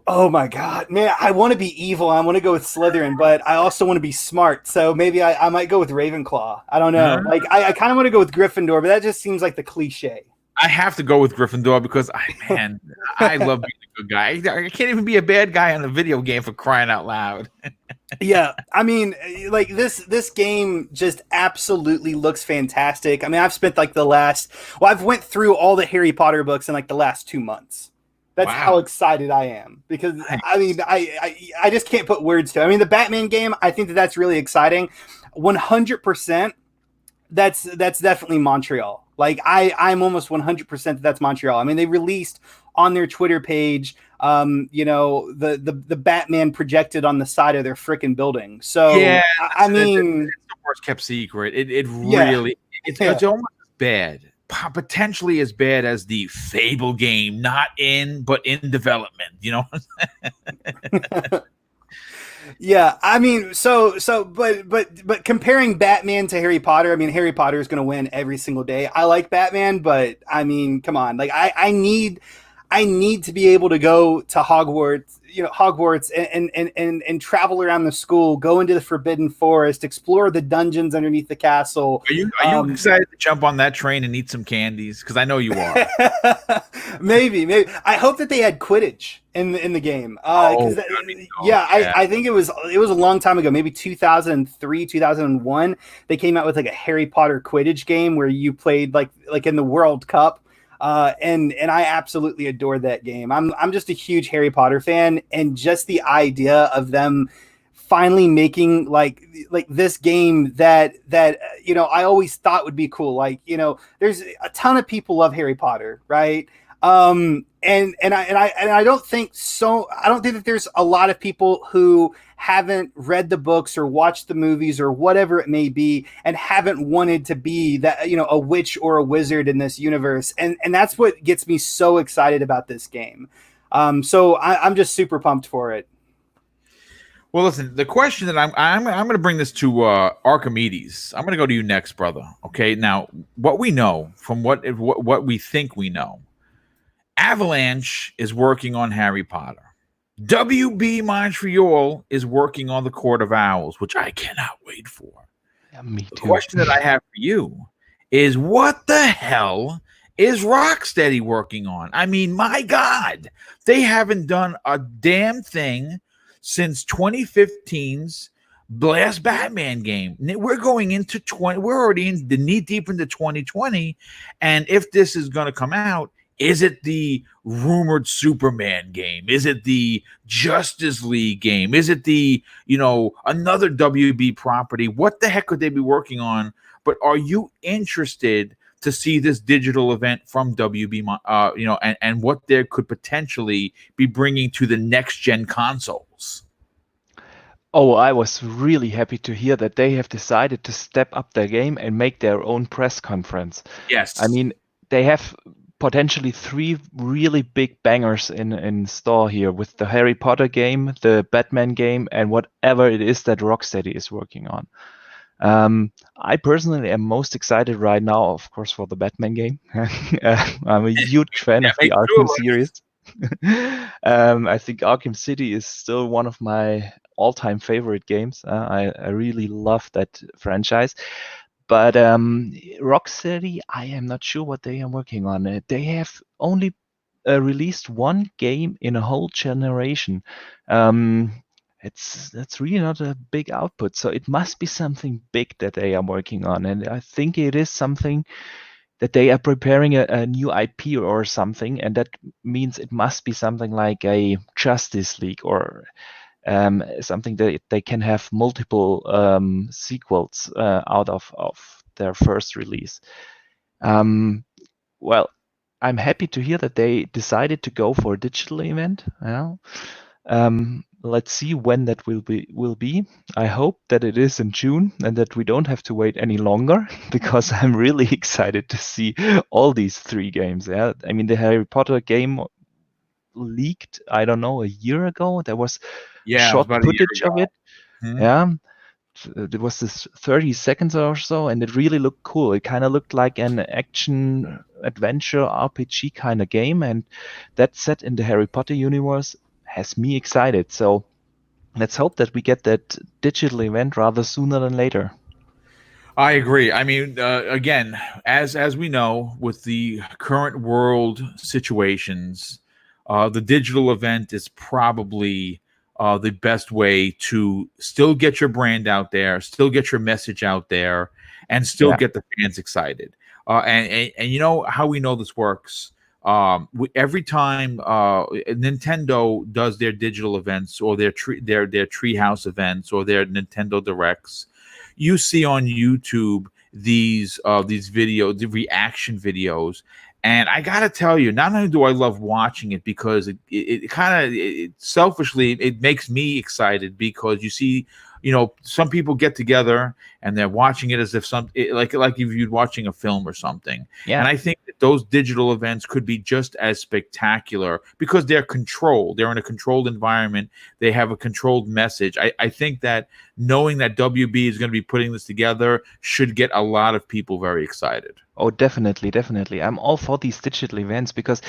Oh my God, man! I want to be evil. I want to go with Slytherin, but I also want to be smart. So maybe I might go with Ravenclaw. I don't know. Like I kind of want to go with Gryffindor, but that just seems like the cliche. I have to go with Gryffindor because I love being a good guy. I can't even be a bad guy on a video game, for crying out loud. Yeah, I mean, like this game just absolutely looks fantastic. I mean, I've spent like I've went through all the Harry Potter books in like the last 2 months. That's how excited I am, because I mean, I just can't put words to it. I mean, the Batman game, I think that's really exciting. 100%. That's definitely Montreal. Like I'm almost 100% that's Montreal. I mean, they released on their Twitter page, the Batman projected on the side of their freaking building. So yeah, I mean, it's the worst kept secret. It really it's almost bad. Potentially as bad as the Fable game, not in but in development, Yeah, I mean, but comparing Batman to Harry Potter, I mean, Harry Potter is going to win every single day. I like Batman, but I mean, come on, like I need to be able to go to Hogwarts, and travel around the school, go into the Forbidden Forest, explore the dungeons underneath the castle. Are you excited to jump on that train and eat some candies? Because I know you are. Maybe. I hope that they had Quidditch in the game. I think it was a long time ago, maybe 2003, 2001. They came out with like a Harry Potter Quidditch game where you played like in the World Cup. And I absolutely adored that game. I'm just a huge Harry Potter fan, and just the idea of them finally making like this game that I always thought would be cool. Like, there's a ton of people love Harry Potter, right? And I don't think so. I don't think that there's a lot of people who haven't read the books or watched the movies or whatever it may be, and haven't wanted to be that, a witch or a wizard in this universe. And that's what gets me so excited about this game. So I'm just super pumped for it. Well, listen, the question that I'm going to bring this to Archimedes. I'm going to go to you next, brother. Okay, now what we know from what we think we know, Avalanche is working on Harry Potter. WB Montreal is working on the Court of Owls, which I cannot wait for. Yeah, me The too. question that I have for you is, what the hell is Rocksteady working on? I mean, my God, they haven't done a damn thing since 2015's last Batman game. We're going into we're already in the knee deep into 2020, and if this is going to come out, is it the rumored Superman game? Is it the Justice League game? Is it the, another WB property? What the heck could they be working on? But are you interested to see this digital event from WB, and what they could potentially be bringing to the next gen consoles? Oh, I was really happy to hear that they have decided to step up their game and make their own press conference. Yes. I mean, they have potentially 3 really big bangers in store here with the Harry Potter game, the Batman game, and whatever it is that Rocksteady is working on. I personally am most excited right now, of course, for the Batman game. I'm a huge fan of the Arkham series. I think Arkham City is still one of my all-time favorite games. I really love that franchise. But Rocksteady, I am not sure what they are working on. They have only released one game in a whole generation. That's really not a big output, so it must be something big that they are working on, and I think it is something that they are preparing a new IP or something, and that means it must be something like a Justice League or something that they can have multiple sequels out of their first release. Well, I'm happy to hear that they decided to go for a digital event. Let's see when that will be. I hope that it is in June and that we don't have to wait any longer, because I'm really excited to see all these 3 games. Yeah, I mean, the Harry Potter game leaked, I don't know, a year ago. There was short footage of it. Yeah, it was this 30 seconds or so, and it really looked cool. It kind of looked like an action adventure RPG kind of game, and that set in the Harry Potter universe has me excited. So let's hope that we get that digital event rather sooner than later. I agree. I mean, again, as we know, with the current world situations, the digital event is probably the best way to still get your brand out there, still get your message out there, and still get the fans excited. And you know how we know this works? Every time Nintendo does their digital events or their Treehouse events or their Nintendo Directs, you see on YouTube these videos, the reaction videos, and I gotta tell you, not only do I love watching it because it kind of selfishly it makes me excited, because you see, some people get together and they're watching it as if like if you're watching a film or something. Yeah. And I think that those digital events could be just as spectacular because they're controlled. They're in a controlled environment. They have a controlled message. I think that knowing that WB is going to be putting this together should get a lot of people very excited. Oh, definitely. I'm all for these digital events because,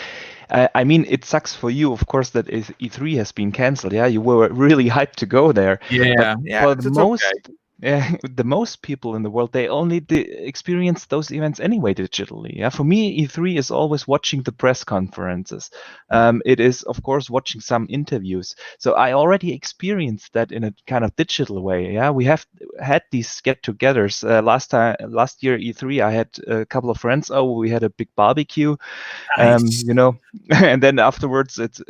I mean, it sucks for you, of course, that E3 has been canceled. Yeah, you were really hyped to go there. Yeah, for the most people in the world, they only experience those events anyway digitally. Yeah, for me, E3 is always watching the press conferences. It is, of course, watching some interviews. So I already experienced that in a kind of digital way. Yeah, we have had these get-togethers. Last year E3, I had a couple of friends over. We had a big barbecue. Nice. And then afterwards it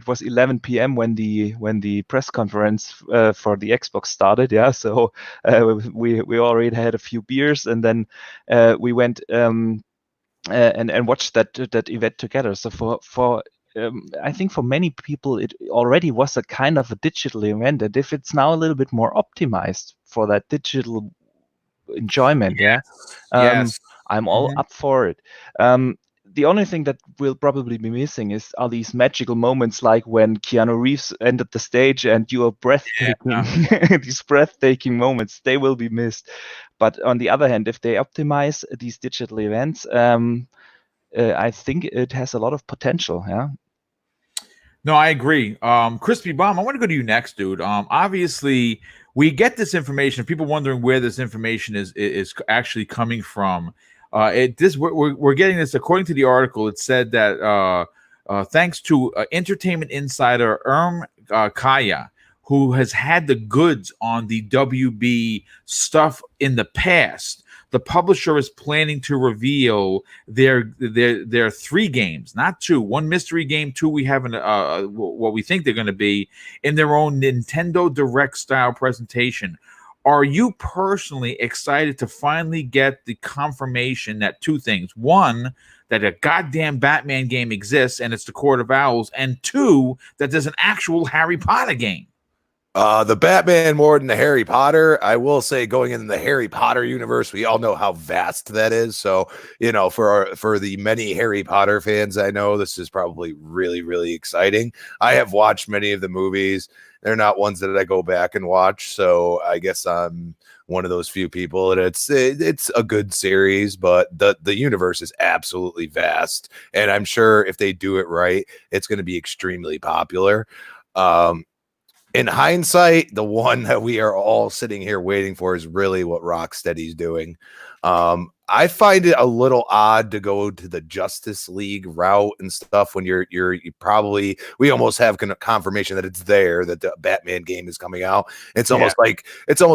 was 11 p.m. when the press conference for the Xbox started. Yeah, so we already had a few beers, and then we went and watched that event together. So for I think for many people it already was a kind of a digital event, and if it's now a little bit more optimized for that digital enjoyment, yes. I'm all up for it. the only thing that will probably be missing are these magical moments, like when Keanu Reeves entered the stage and you are breathtaking. These breathtaking moments, they will be missed. But on the other hand, if they optimize these digital events, I think it has a lot of potential. Yeah. No, I agree. Crispy Bomb, I want to go to you next, dude. Obviously, we get this information. People wondering where this information is actually coming from. We're getting this according to the article. It said that thanks to entertainment insider Kaya, who has had the goods on the WB stuff in the past, the publisher is planning to reveal their 3 games, not 2. 1 mystery game, 2 we haven't what we think they're going to be, in their own Nintendo Direct style presentation. Are you personally excited to finally get the confirmation that 2 things: 1, that a goddamn Batman game exists and it's the Court of Owls, and 2, that there's an actual Harry Potter game? The Batman more than the Harry Potter. I will say, going in the Harry Potter universe, we all know how vast that is. So, for the many Harry Potter fans I know, this is probably really, really exciting. I have watched many of the movies. They're not ones that I go back and watch. So I guess I'm one of those few people. And it's a good series, but the universe is absolutely vast. And I'm sure if they do it right, it's going to be extremely popular. In hindsight, the one that we are all sitting here waiting for is really what Rocksteady's doing. I find it a little odd to go to the Justice League route and stuff when you probably, we almost have confirmation that it's there, that the Batman game is coming out. It's almost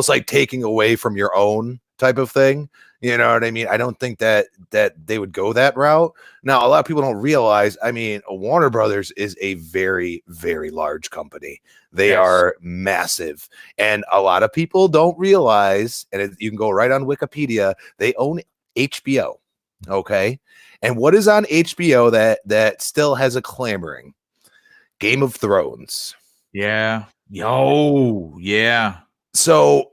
like taking away from your own type of thing. You know what I mean? I don't think that they would go that route. Now, a lot of people don't realize, I mean, Warner Brothers is a very, very large company. They are massive. And a lot of people don't realize, and you can go right on Wikipedia, they own HBO. Okay. And what is on HBO that still has a clamoring? Game of Thrones. Yeah. Yo, yeah. So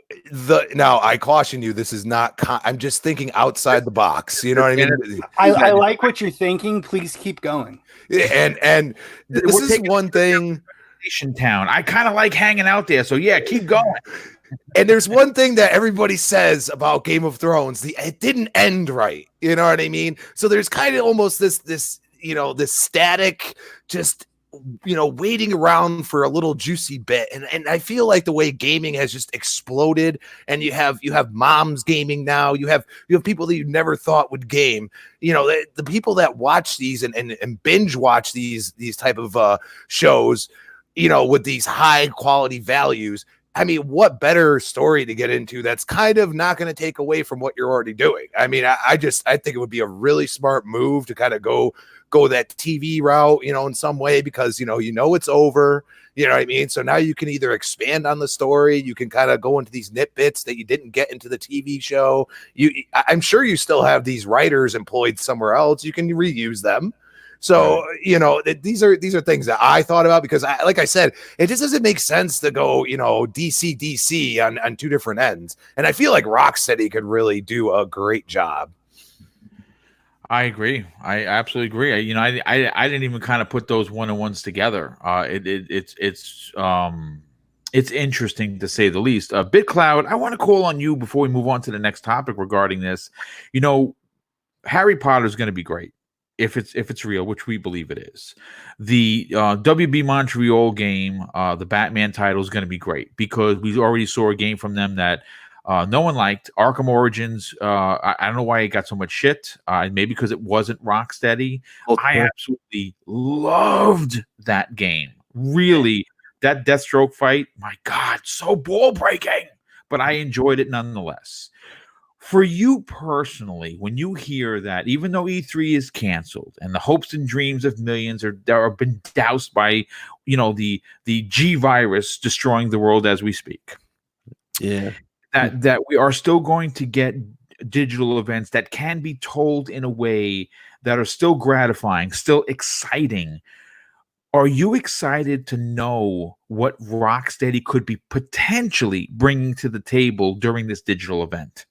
now I caution you, this is not, I'm just thinking outside the box. You know what I mean? I like what you're thinking. Please keep going. And this is one thing. Town. I kind of like hanging out there. So yeah, keep going. And there's one thing that everybody says about Game of Thrones. It didn't end right. You know what I mean? So there's kind of almost this static, just, waiting around for a little juicy bit. And I feel like the way gaming has just exploded, and you have moms gaming now, you have people that you never thought would game, the people that watch these and binge watch these type of shows, with these high quality values. I mean, what better story to get into that's kind of not going to take away from what you're already doing? I mean, I think it would be a really smart move to kind of go that TV route, in some way, because, it's over, you know what I mean? So now you can either expand on the story, you can kind of go into these nitbits that you didn't get into the TV show. I'm sure you still have these writers employed somewhere else. You can reuse them. So, these are things that I thought about, because like I said, it just doesn't make sense to go, DC on 2 different ends. And I feel like Rocksteady could really do a great job. I agree. I absolutely agree. I didn't even kind of put those 1-on-1s together. It's interesting to say the least. BitCloud, I want to call on you before we move on to the next topic regarding this. Harry Potter is going to be great if it's real, which we believe it is. The WB Montreal game, the Batman title, is going to be great, because we already saw a game from them that no one liked. Arkham Origins. I don't know why it got so much shit. Maybe because it wasn't Rocksteady. I absolutely loved that game. Really, that Deathstroke fight, my God, so ball breaking. But I enjoyed it nonetheless. For you personally, when you hear that, even though E3 is canceled and the hopes and dreams of millions are been doused by, the G virus destroying the world as we speak. Yeah. That we are still going to get digital events that can be told in a way that are still gratifying, still exciting. Are you excited to know what Rocksteady could be potentially bringing to the table during this digital event?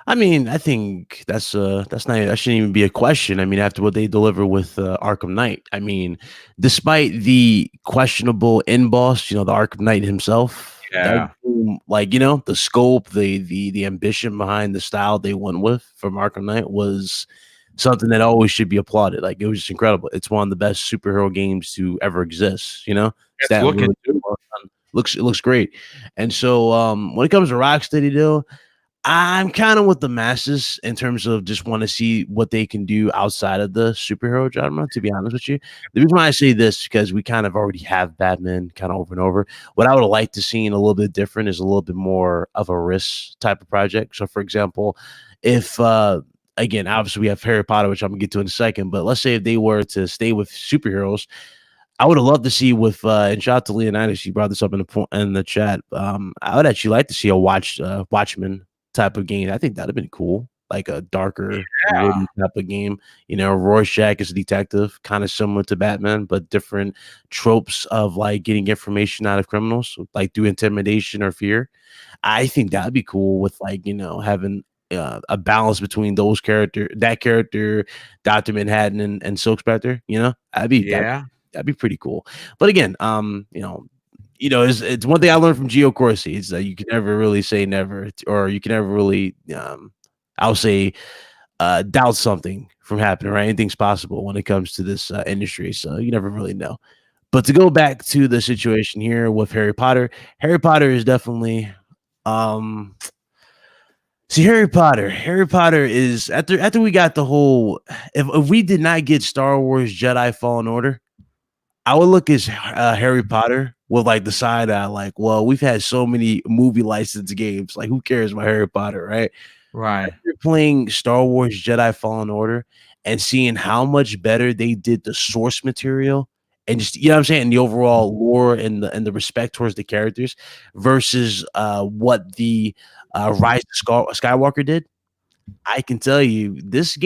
I mean, I think that shouldn't even be a question. I mean, after what they deliver with Arkham Knight, I mean, despite the questionable end boss, the Arkham Knight himself, that like the scope, the ambition behind the style they went with from Arkham Knight was something that always should be applauded. Like, it was just incredible. It's one of the best superhero games to ever exist. It's looking looks great. And so when it comes to Rocksteady, though, I'm kind of with the masses in terms of just want to see what they can do outside of the superhero genre, to be honest with you. The reason why I say this, because we kind of already have Batman kind of over and over. What I would like to see in a little bit different is a little bit more of a risk type of project. So, for example, if again, obviously we have Harry Potter, which I'm gonna get to in a second, but let's say if they were to stay with superheroes, I would have loved to see with and shout out to Leonidas, she brought this up in the chat. I would actually like to see a Watchmen type of game. I think that'd have been cool, like a darker gritty type of game. Rorschach is a detective, kind of similar to Batman, but different tropes of like getting information out of criminals, like through intimidation or fear. I think that'd be cool with like having a balance between that character, Dr. Manhattan, and Silk Spectre. That'd be pretty cool. But again, it's one thing I learned from Gio Corsi is that you can never really say never, or you can never really, I'll say, doubt something from happening, right? Anything's possible when it comes to this industry. So you never really know. But to go back to the situation here with Harry Potter is definitely, see, Harry Potter is after we got the whole, if we did not get Star Wars Jedi Fallen Order, I would look at Harry Potter with like the side eye, like, well, we've had so many movie licensed games. Like, who cares about Harry Potter, right? right. You're playing Star Wars Jedi Fallen Order and seeing how much better they did the source material and just what I'm saying, the overall lore and the respect towards the characters versus what the Rise of Skywalker did. I can tell you this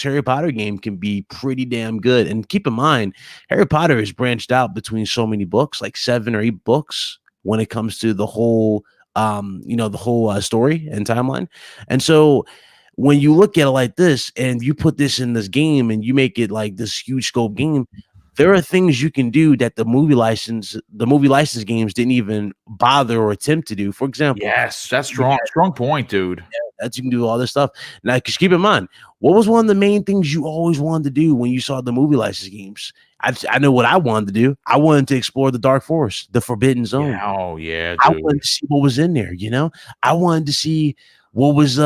Harry Potter game can be pretty damn good. And keep in mind, Harry Potter is branched out between so many books, like 7 or 8 books when it comes to the whole, story and timeline. And so when you look at it like this and you put this in this game and you make it like this huge scope game, there are things you can do that the movie license games didn't even bother or attempt to do. For example, yes, that's strong point, dude. That you can do all this stuff. Now, because keep in mind, what was one of the main things you always wanted to do when you saw the movie license games? I know what I wanted to do. I wanted to explore the Dark Forest, the Forbidden Zone. Yeah, oh yeah, dude. I wanted to see what was in there. I wanted to see what was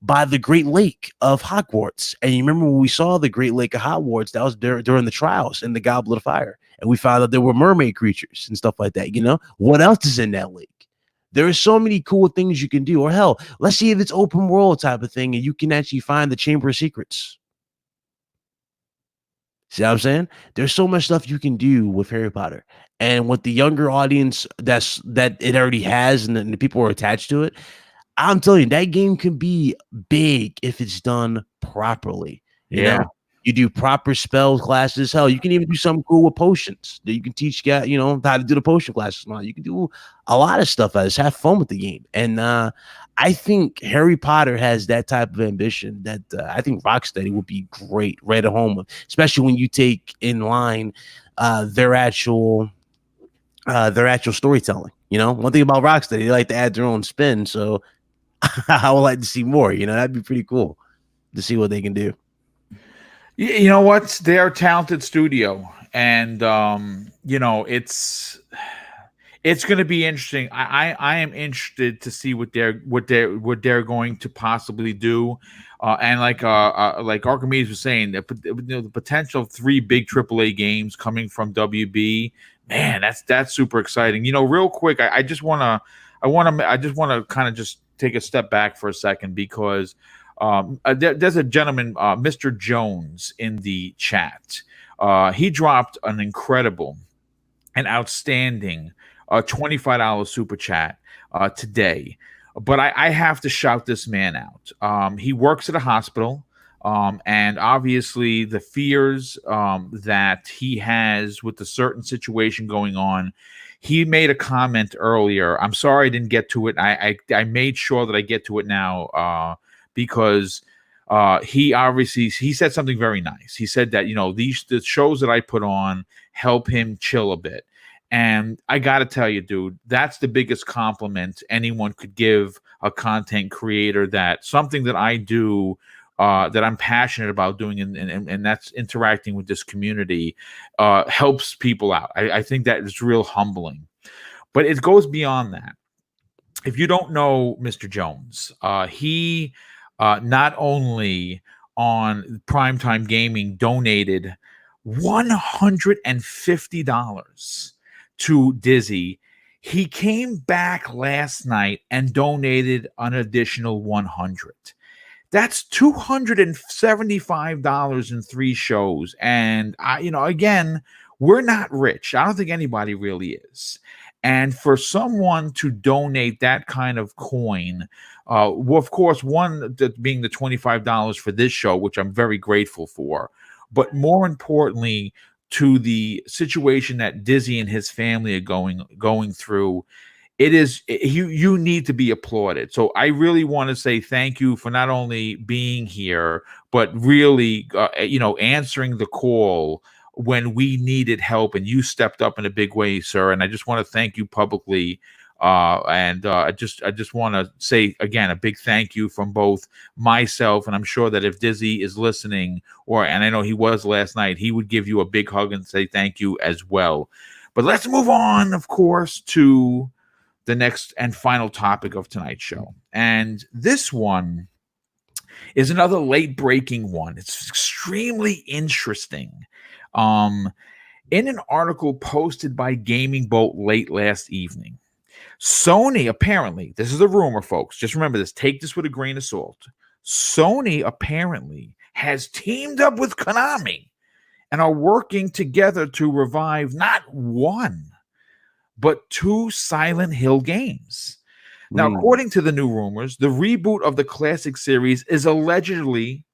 by the Great Lake of Hogwarts. And you remember when we saw the Great Lake of Hogwarts, that was during the trials in the Goblet of Fire, and we found out there were mermaid creatures and stuff like that. What else is in that lake? There are so many cool things you can do. Or hell, let's see if it's open world type of thing and you can actually find the Chamber of Secrets. See what I'm saying? There's so much stuff you can do with Harry Potter. And with the younger audience that it already has and the people are attached to it, I'm telling you, that game can be big if it's done properly. You know? You do proper spell classes. Hell, you can even do something cool with potions that you can teach guys, how to do the potion classes. You can do a lot of stuff. Just have fun with the game. And I think Harry Potter has that type of ambition that I think Rocksteady would be great right at home with, especially when you take in line their actual storytelling. One thing about Rocksteady, they like to add their own spin. So I would like to see more. That'd be pretty cool to see what they can do. You know what? They're a talented studio, and it's going to be interesting. I am interested to see what they're going to possibly do, and like Archimedes was saying, the potential of 3 big AAA games coming from WB. Man, that's super exciting. Real quick, I just want to kind of just take a step back for a second because. There's a gentleman, Mr. Jones, in the chat. He dropped an incredible and outstanding $25 super chat today. But I have to shout this man out. He works at a hospital, and obviously the fears that he has with the certain situation going on. He made a comment earlier. I'm sorry I didn't get to it. I made sure that I get to it now. because he said something very nice. He said that, the shows that I put on help him chill a bit. And I got to tell you, dude, that's the biggest compliment anyone could give a content creator, that something that I do, that I'm passionate about doing, and that's interacting with this community, helps people out. I think that is real humbling. But it goes beyond that. If you don't know Mr. Jones, he not only on Primetime Gaming donated $150 to Dizzy, he came back last night and donated an additional $100. That's $275 in 3 shows. And again, we're not rich. I don't think anybody really is. And for someone to donate that kind of coin, well, of course, one being the $25 for this show, which I'm very grateful for, but more importantly, to the situation that Dizzy and his family are going through, you need to be applauded. So I really want to say thank you for not only being here, but really, answering the call when we needed help, and you stepped up in a big way, sir. And I just want to thank you publicly. I just want to say again a big thank you from both myself, and I'm sure that if Dizzy is listening, and I know he was last night, he would give you a big hug and say thank you as well. But let's move on, of course, to the next and final topic of tonight's show. And this one is another late breaking one. It's extremely interesting. In an article posted by Gaming Bolt late last evening, Sony apparently, this is a rumor, folks, just remember this, take this with a grain of salt. Sony apparently has teamed up with Konami and are working together to revive not one, but 2 Silent Hill games. Now, according to the new rumors, the reboot of the classic series is allegedly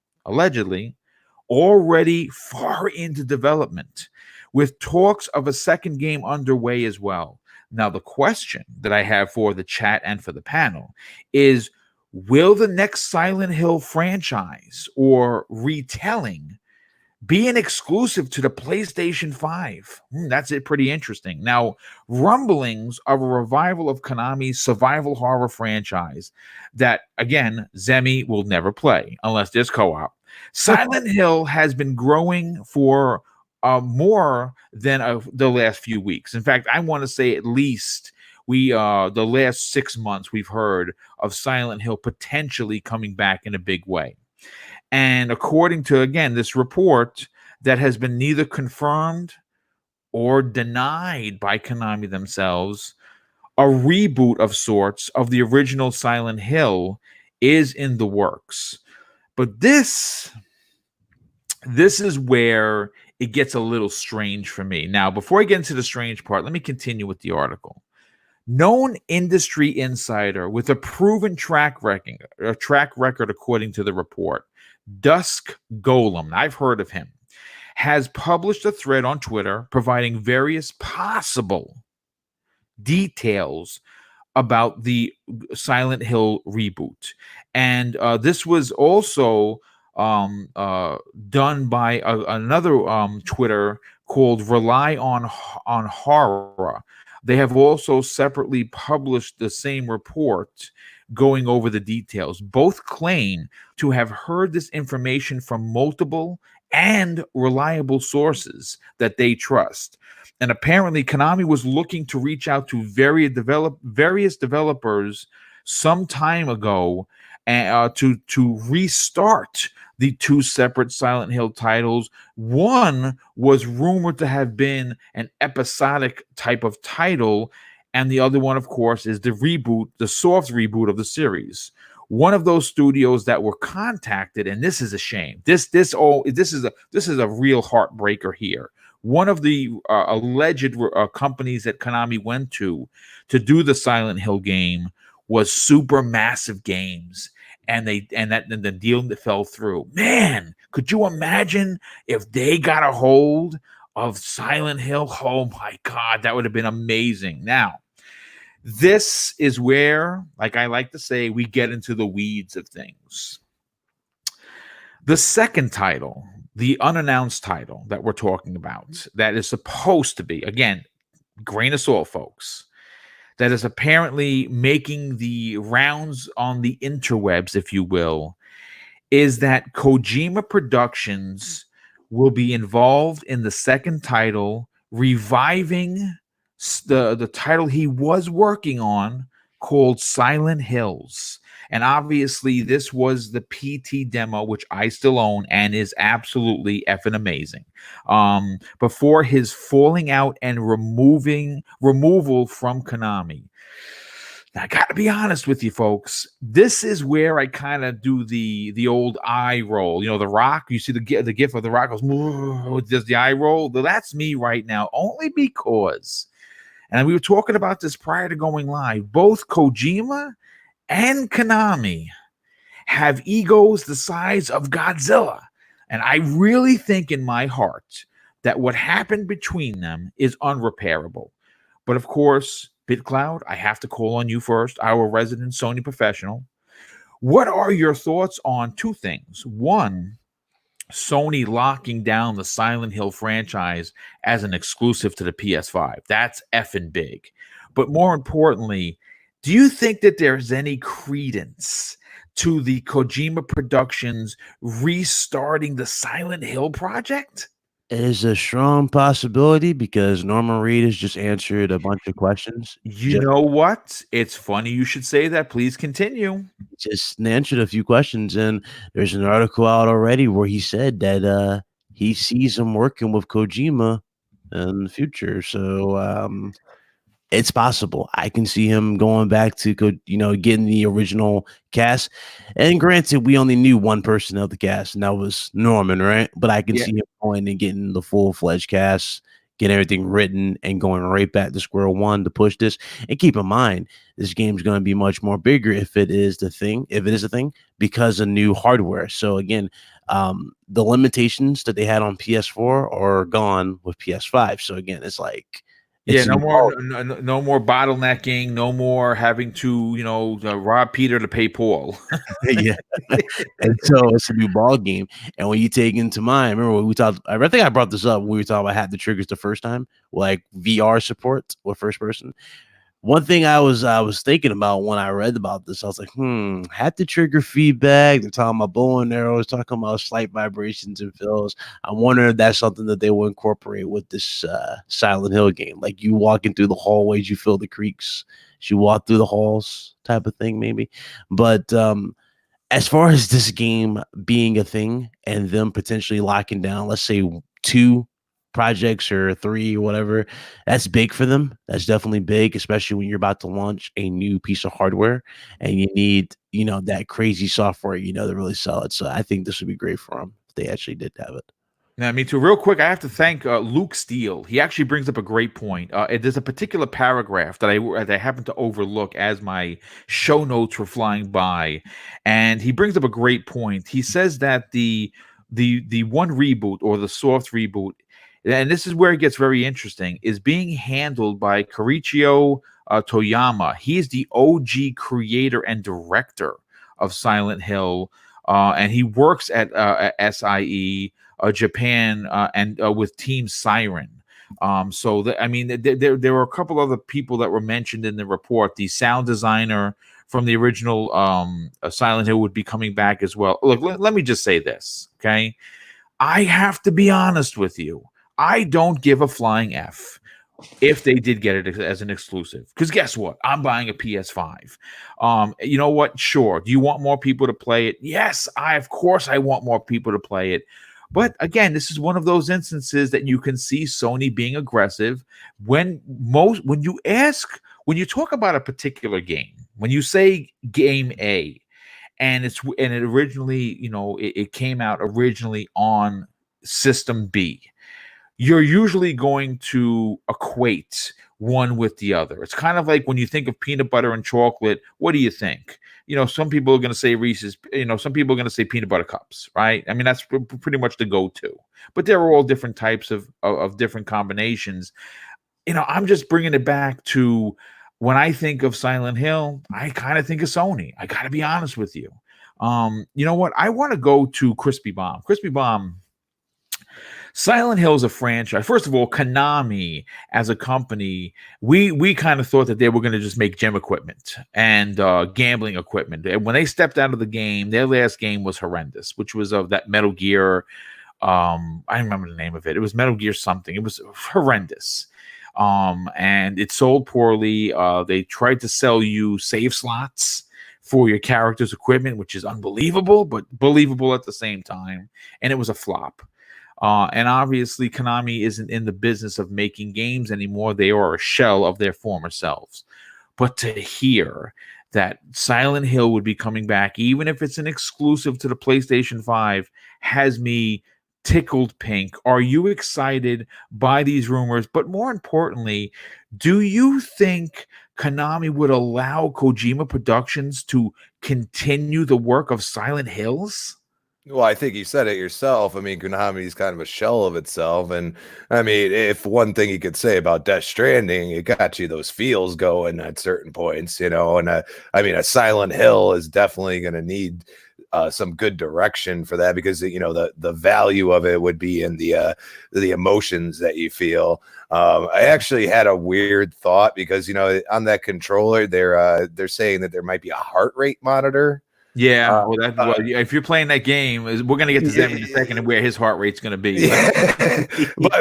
already far into development, with talks of a second game underway as well. Now, the question that I have for the chat and for the panel is, will the next Silent Hill franchise or retelling be an exclusive to the PlayStation 5? That's it. Pretty interesting. Now, rumblings of a revival of Konami's survival horror franchise that, again, Zemi will never play unless there's co-op. Silent Hill has been growing for more than the last few weeks. In fact, I want to say at least the last 6 months we've heard of Silent Hill potentially coming back in a big way. And according to, again, this report that has been neither confirmed or denied by Konami themselves, a reboot of sorts of the original Silent Hill is in the works. But this is where it gets a little strange for me. Now, before I get into the strange part, let me continue with the article. Known industry insider with a proven track record according to the report, Dusk Golem, I've heard of him, has published a thread on Twitter providing various possible details about the Silent Hill reboot. And this was also done by another Twitter called Rely on Horror. They have also separately published the same report going over the details. Both claim to have heard this information from multiple and reliable sources that they trust. And apparently Konami was looking to reach out to various developers some time ago to restart the 2 separate Silent Hill titles. One was rumored to have been an episodic type of title, and the other one, of course, is the reboot, the soft reboot of the series. One of those studios that were contacted, and this is a shame. This is a real heartbreaker here. One of the alleged companies that Konami went to do the Silent Hill game was Supermassive Games, and the deal that fell through. Man, could you imagine if they got a hold of Silent Hill? Oh my God, that would have been amazing. Now, this is where, like I like to say, we get into the weeds of things. The second title, the unannounced title that we're talking about, that is supposed to be, again, grain of salt, folks, that is apparently making the rounds on the interwebs, if you will, is that Kojima Productions will be involved in the second title, reviving the title he was working on called Silent Hills. And obviously, this was the PT demo, which I still own and is absolutely effing amazing. Before his falling out and removal from Konami. Now, I got to be honest with you, folks. This is where I kind of do the old eye roll. You know, The Rock. You see the gif of The Rock goes, does the eye roll? Well, that's me right now, only because, and we were talking about this prior to going live, both Kojima and Konami have egos the size of Godzilla. And I really think in my heart that what happened between them is unrepairable. But of course, BitCloud, I have to call on you first, our resident Sony professional. What are your thoughts on two things? One, Sony locking down the Silent Hill franchise as an exclusive to the PS5. That's effing big. But more importantly, do you think that there's any credence to the Kojima Productions restarting the Silent Hill project? It is a strong possibility because Norman Reed has just answered a bunch of questions. You know what? It's funny you should say that. Please continue. Just answered a few questions, and there's an article out already where he said that he sees him working with Kojima in the future. So it's possible. I can see him going back to getting the original cast. And granted, we only knew one person of the cast, and that was Norman, right? But I can see him going and getting the full-fledged cast, getting everything written, and going right back to square one to push this. And keep in mind, this game's going to be much more bigger if it is a thing, because of new hardware. So again, the limitations that they had on PS4 are gone with PS5. So again, it's like, no more bottlenecking, no more having to, rob Peter to pay Paul. Yeah. And so it's a new ball game. And when you take into mind, remember when we talked, I think I brought this up when we were talking about haptic triggers the first time, like VR support with first person. One thing I was thinking about when I read about this, I was like, haptic trigger feedback. They're talking about bow and arrows, talking about slight vibrations and feels. I wonder if that's something that they will incorporate with this Silent Hill game. Like you walking through the hallways, you feel the creaks. As you walk through the halls, type of thing, maybe. But as far as this game being a thing and them potentially locking down, let's say 2 projects or 3 or whatever, that's big for them. That's definitely big, especially when you're about to launch a new piece of hardware and you need, that crazy software, to really sell it. So I think this would be great for them if they actually did have it. Now, me too. Real quick, I have to thank Luke Steele. He actually brings up a great point. There's a particular paragraph that I happened to overlook as my show notes were flying by, and he brings up a great point. He says that the one reboot or the soft reboot, and this is where it gets very interesting, is being handled by Korichio Toyama. He is the OG creator and director of Silent Hill, and he works at SIE Japan and with Team Siren. There were a couple other people that were mentioned in the report. The sound designer from the original Silent Hill would be coming back as well. Look, let me just say this, okay? I have to be honest with you. I don't give a flying F if they did get it as an exclusive. Because guess what? I'm buying a PS5. You know what? Sure. Do you want more people to play it? Yes, of course I want more people to play it. But again, this is one of those instances that you can see Sony being aggressive when you talk about a particular game, when you say game A, and it originally, it came out originally on system B, you're usually going to equate one with the other. It's kind of like when you think of peanut butter and chocolate, what do you think? Some people are going to say Reese's, some people are going to say peanut butter cups, right? I mean, that's pretty much the go-to. But there are all different types of different combinations. I'm just bringing it back to when I think of Silent Hill, I kind of think of Sony. I got to be honest with you. You know what? I want to go to Crispy Bomb. Crispy Bomb. Silent Hill is a franchise. First of all, Konami as a company, we kind of thought that they were going to just make gym equipment and gambling equipment. And when they stepped out of the game, their last game was horrendous, which was of that Metal Gear. I remember the name of it. It was Metal Gear something. It was horrendous. And it sold poorly. They tried to sell you save slots for your character's equipment, which is unbelievable, but believable at the same time. And it was a flop. And obviously, Konami isn't in the business of making games anymore. They are a shell of their former selves. But to hear that Silent Hill would be coming back, even if it's an exclusive to the PlayStation 5, has me tickled pink. Are you excited by these rumors? But more importantly, do you think Konami would allow Kojima Productions to continue the work of Silent Hills? Well, I think you said it yourself. I mean, Konami is kind of a shell of itself. And I mean, if one thing you could say about Death Stranding, it got you those feels going at certain points, you know. And I mean, a Silent Hill is definitely going to need some good direction for that, because, you know, the value of it would be in the emotions that you feel. I actually had a weird thought, because, you know, on that controller, they're saying that there might be a heart rate monitor. Yeah, if you're playing that game, we're going to get to them in a second and where his heart rate's going to be. Yeah.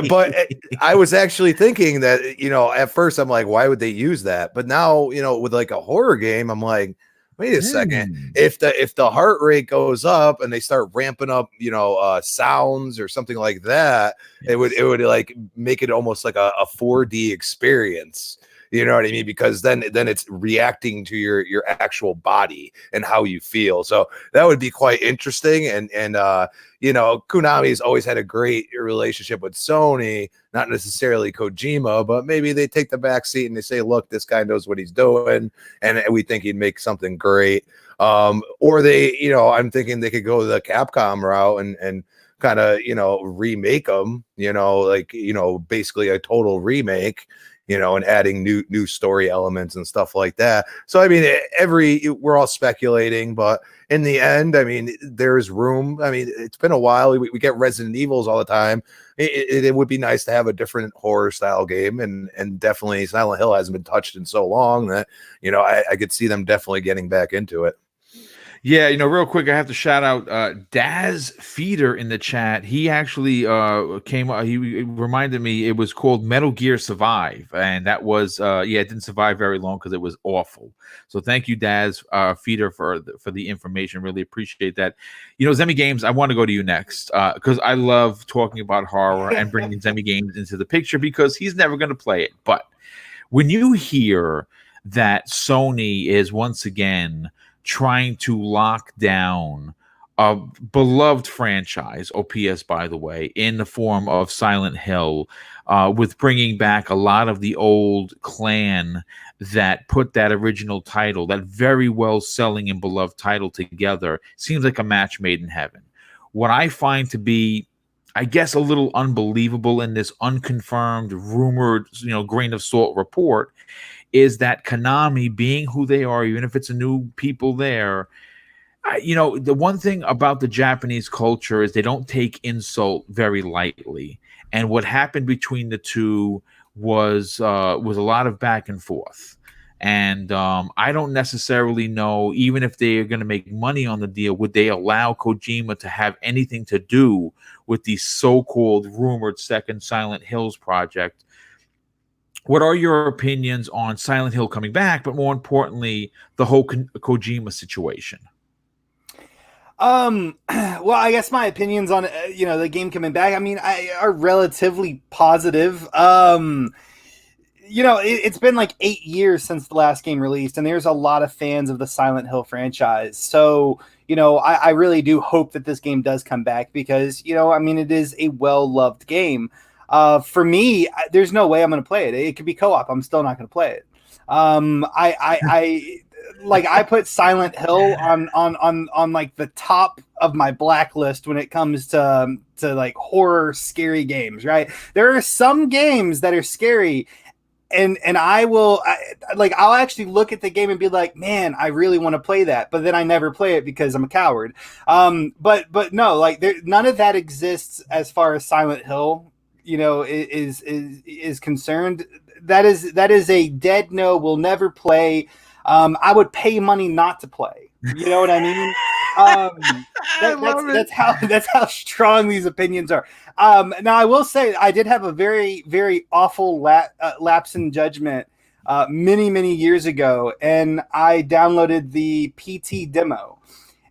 but I was actually thinking that, you know, at first I'm like, why would they use that? But now, you know, with like a horror game, I'm like, wait a second. If the heart rate goes up and they start ramping up, you know, sounds or something like that, yes, it would like make it almost like a 4D experience. You know what I mean? Because then it's reacting to your actual body and how you feel. So that would be quite interesting. And you know, Konami's always had a great relationship with Sony, not necessarily Kojima, but maybe they take the back seat and they say, look, this guy knows what he's doing, and we think he'd make something great. Or they, you know, I'm thinking they could go the Capcom route and kind of, you know, remake them, you know, like, you know, basically a total remake, you know, and adding new story elements and stuff like that. So, I mean, we're all speculating, but in the end, I mean, there's room. I mean, it's been a while. We get Resident Evils all the time. It would be nice to have a different horror style game, and definitely Silent Hill hasn't been touched in so long that, you know, I could see them definitely getting back into it. Yeah, you know, real quick, I have to shout out Daz Feeder in the chat. He actually he reminded me it was called Metal Gear Survive, and that was it didn't survive very long because it was awful. So thank you, Daz Feeder, for the information. Really appreciate that. You know, Zemi Games, I want to go to you next because I love talking about horror and bringing Zemi Games into the picture, because he's never going to play it. But when you hear that Sony is once again trying to lock down a beloved franchise, OPS, by the way, in the form of Silent Hill, with bringing back a lot of the old clan that put that original title, that very well-selling and beloved title together, seems like a match made in heaven. What I find to be, I guess, a little unbelievable in this unconfirmed, rumored, you know, grain of salt report is that Konami, being who they are, even if it's a new people there, you know, the one thing about the Japanese culture is they don't take insult very lightly. And what happened between the two was a lot of back and forth. And I don't necessarily know, even if they are going to make money on the deal, would they allow Kojima to have anything to do with the so-called rumored second Silent Hills project? What are your opinions on Silent Hill coming back, but more importantly, the whole Kojima situation? Well, I guess my opinions on you know, the game coming back, I mean, are relatively positive. You know, it's been like 8 years since the last game released, and there's a lot of fans of the Silent Hill franchise. So, you know, I really do hope that this game does come back, because, you know, I mean, it is a well-loved game. For me, there's no way I'm going to play it. It could be co-op. I'm still not going to play it. I put Silent Hill on like the top of my blacklist when it comes to like horror, scary games, right? There are some games that are scary, and I'll actually look at the game and be like, man, I really want to play that, but then I never play it because I'm a coward. But no, like none of that exists as far as Silent Hill, is concerned. That is a dead no. We'll never play. I would pay money not to play. You know what I mean? That's how strong these opinions are. Now I will say I did have a very, very awful lapse in judgment many years ago, and I downloaded the PT demo,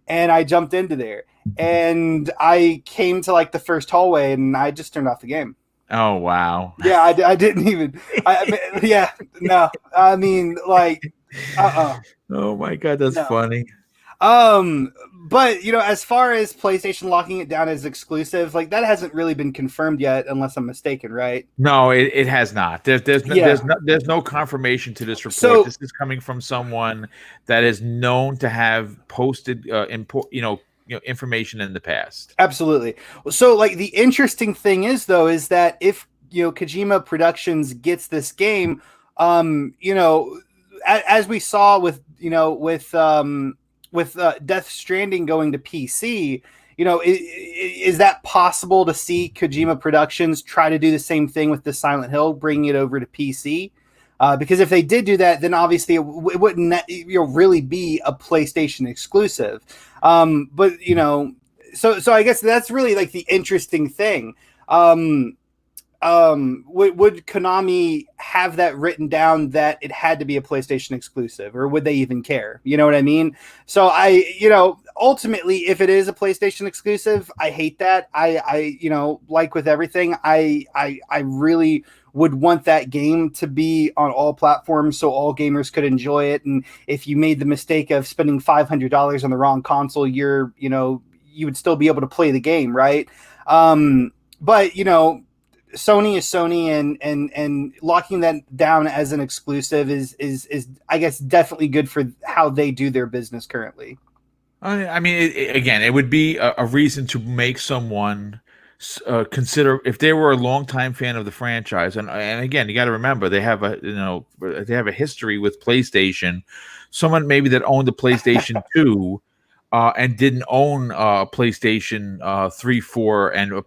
and I jumped into there, and I came to like the first hallway, and I just turned off the game. Oh wow! Yeah, I didn't even. Yeah, no. I mean, like, Oh my god, that's funny. But as far as PlayStation locking it down as exclusive, like that hasn't really been confirmed yet, unless I'm mistaken, right? No, it has not. There's no confirmation to this report. So, this is coming from someone that is known to have posted information in the past. Absolutely. So like the interesting thing is that if Kojima Productions gets this game, as we saw with Death Stranding going to PC, is that possible to see Kojima Productions try to do the same thing with the Silent Hill, bringing it over to PC? Because if they did do that, then obviously it wouldn't really be a PlayStation exclusive. But so I guess that's really like the interesting thing. Would Konami have that written down that it had to be a PlayStation exclusive, or would they even care? You know what I mean? So ultimately, if it is a PlayStation exclusive, I hate that. I like with everything, I really would want that game to be on all platforms so all gamers could enjoy it. And if you made the mistake of spending $500 on the wrong console, you would still be able to play the game, right? But Sony is Sony, and locking that down as an exclusive is I guess definitely good for how they do their business currently. I mean, it would be a reason to make someone consider, if they were a longtime fan of the franchise, and again, you got to remember they have a history with PlayStation. Someone maybe that owned the PlayStation 2. And didn't own PlayStation 3, 4, and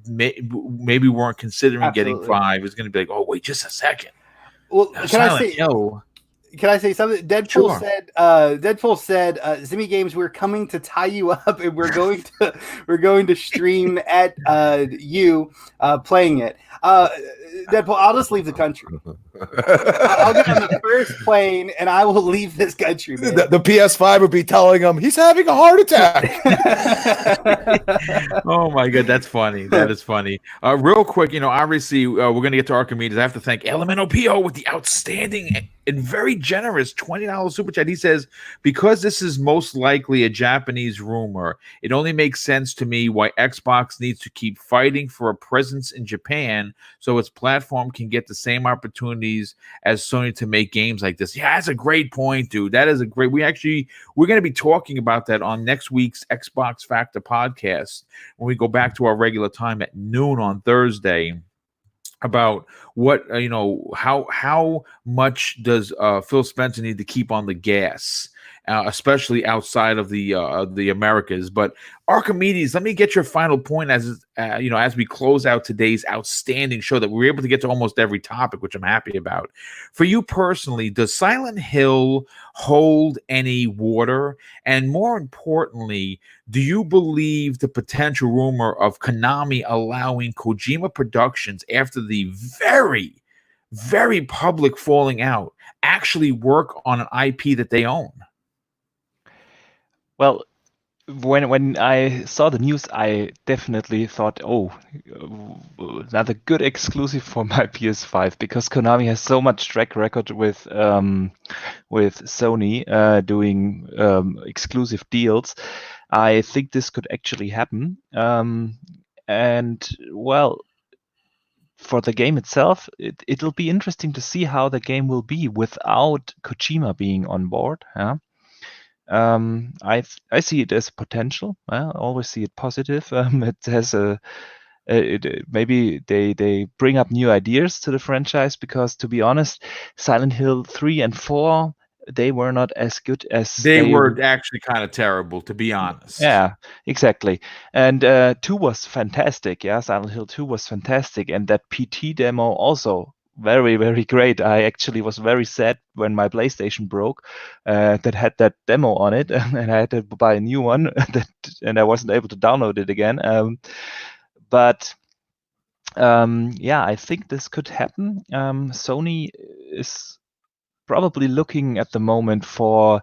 maybe weren't considering getting 5. Is going to be like, oh wait, just a second. Well, can I say something? Deadpool said, Zimmy Games, we're coming to tie you up, and we're going to stream at you playing it. Deadpool, I'll just leave the country. I'll get on the first plane and I will leave this country, man. The PS5 would be telling him he's having a heart attack. Oh my god, that's funny. That is funny. Real quick, obviously we're going to get to Archimedes. I have to thank Elemento P.O. with the outstanding and very generous $20 super chat. He says, because this is most likely a Japanese rumor, it only makes sense to me why Xbox needs to keep fighting for a presence in Japan so its platform can get the same opportunities as Sony to make games like this. Yeah, that's a great point, dude. That is a great. We're going to be talking about that on next week's Xbox Factor podcast when we go back to our regular time at noon on Thursday. About what how much does Phil Spencer need to keep on the gas, especially outside of the Americas. But Archimedes, let me get your final point as we close out today's outstanding show that we were able to get to almost every topic, which I'm happy about. For you personally, does Silent Hill hold any water? And more importantly, do you believe the potential rumor of Konami allowing Kojima Productions, after the very, very public falling out, actually work on an IP that they own? Well, when I saw the news, I definitely thought, oh, another good exclusive for my PS5, because Konami has so much track record with Sony doing exclusive deals. I think this could actually happen. And well, for the game itself, it'll be interesting to see how the game will be without Kojima being on board. Yeah. I see it as potential. I always see it positive. It has a maybe they bring up new ideas to the franchise, because to be honest, Silent Hill 3 and 4, they were not as good as they were actually kind of terrible, to be honest. Yeah, exactly. And 2 was fantastic. Yeah, Silent Hill 2 was fantastic, and that PT demo also very, very great. I actually was very sad when my PlayStation broke, that had that demo on it, and I had to buy a new one, and I wasn't able to download it again. But yeah, I think this could happen. Sony is probably looking at the moment for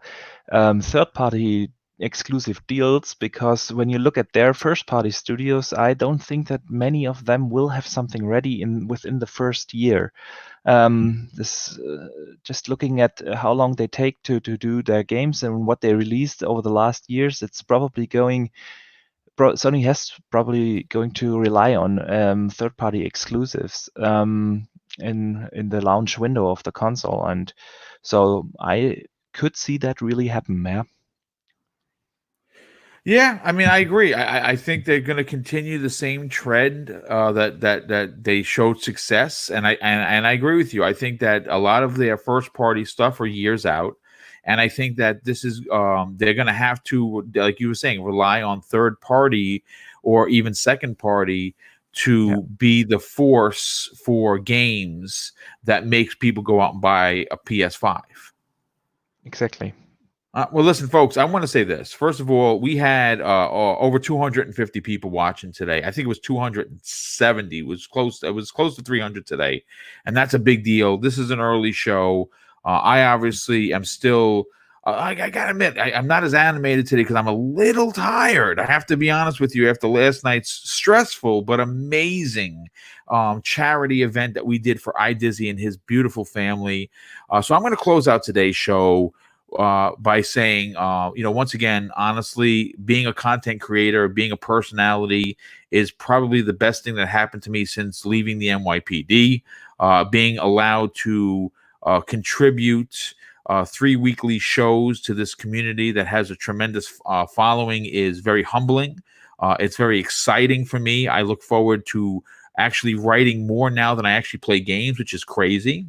third-party exclusive deals, because when you look at their first-party studios, I don't think that many of them will have something ready within the first year. Just looking at how long they take to do their games and what they released over the last years, it's probably Sony has probably going to rely on third-party exclusives in the launch window of the console, and so I could see that really happen. Yeah, I mean, I agree. I think they're going to continue the same trend that they showed success, and I agree with you. I think that a lot of their first party stuff are years out, and I think that this is they're going to have to, like you were saying, rely on third party or even second party to be the force for games that makes people go out and buy a PS5. Exactly. Well, listen, folks, I want to say this. First of all, we had over 250 people watching today. I think it was 270. It was close to 300 today, and that's a big deal. This is an early show. I obviously am still. I gotta admit, I'm not as animated today because I'm a little tired. I have to be honest with you. After last night's stressful but amazing charity event that we did for iDizzy and his beautiful family, so I'm going to close out today's show by saying, once again, honestly, being a content creator, being a personality is probably the best thing that happened to me since leaving the NYPD. Being allowed to contribute 3 weekly shows to this community that has a tremendous following is very humbling. It's very exciting for me. I look forward to actually writing more now than I actually play games, which is crazy.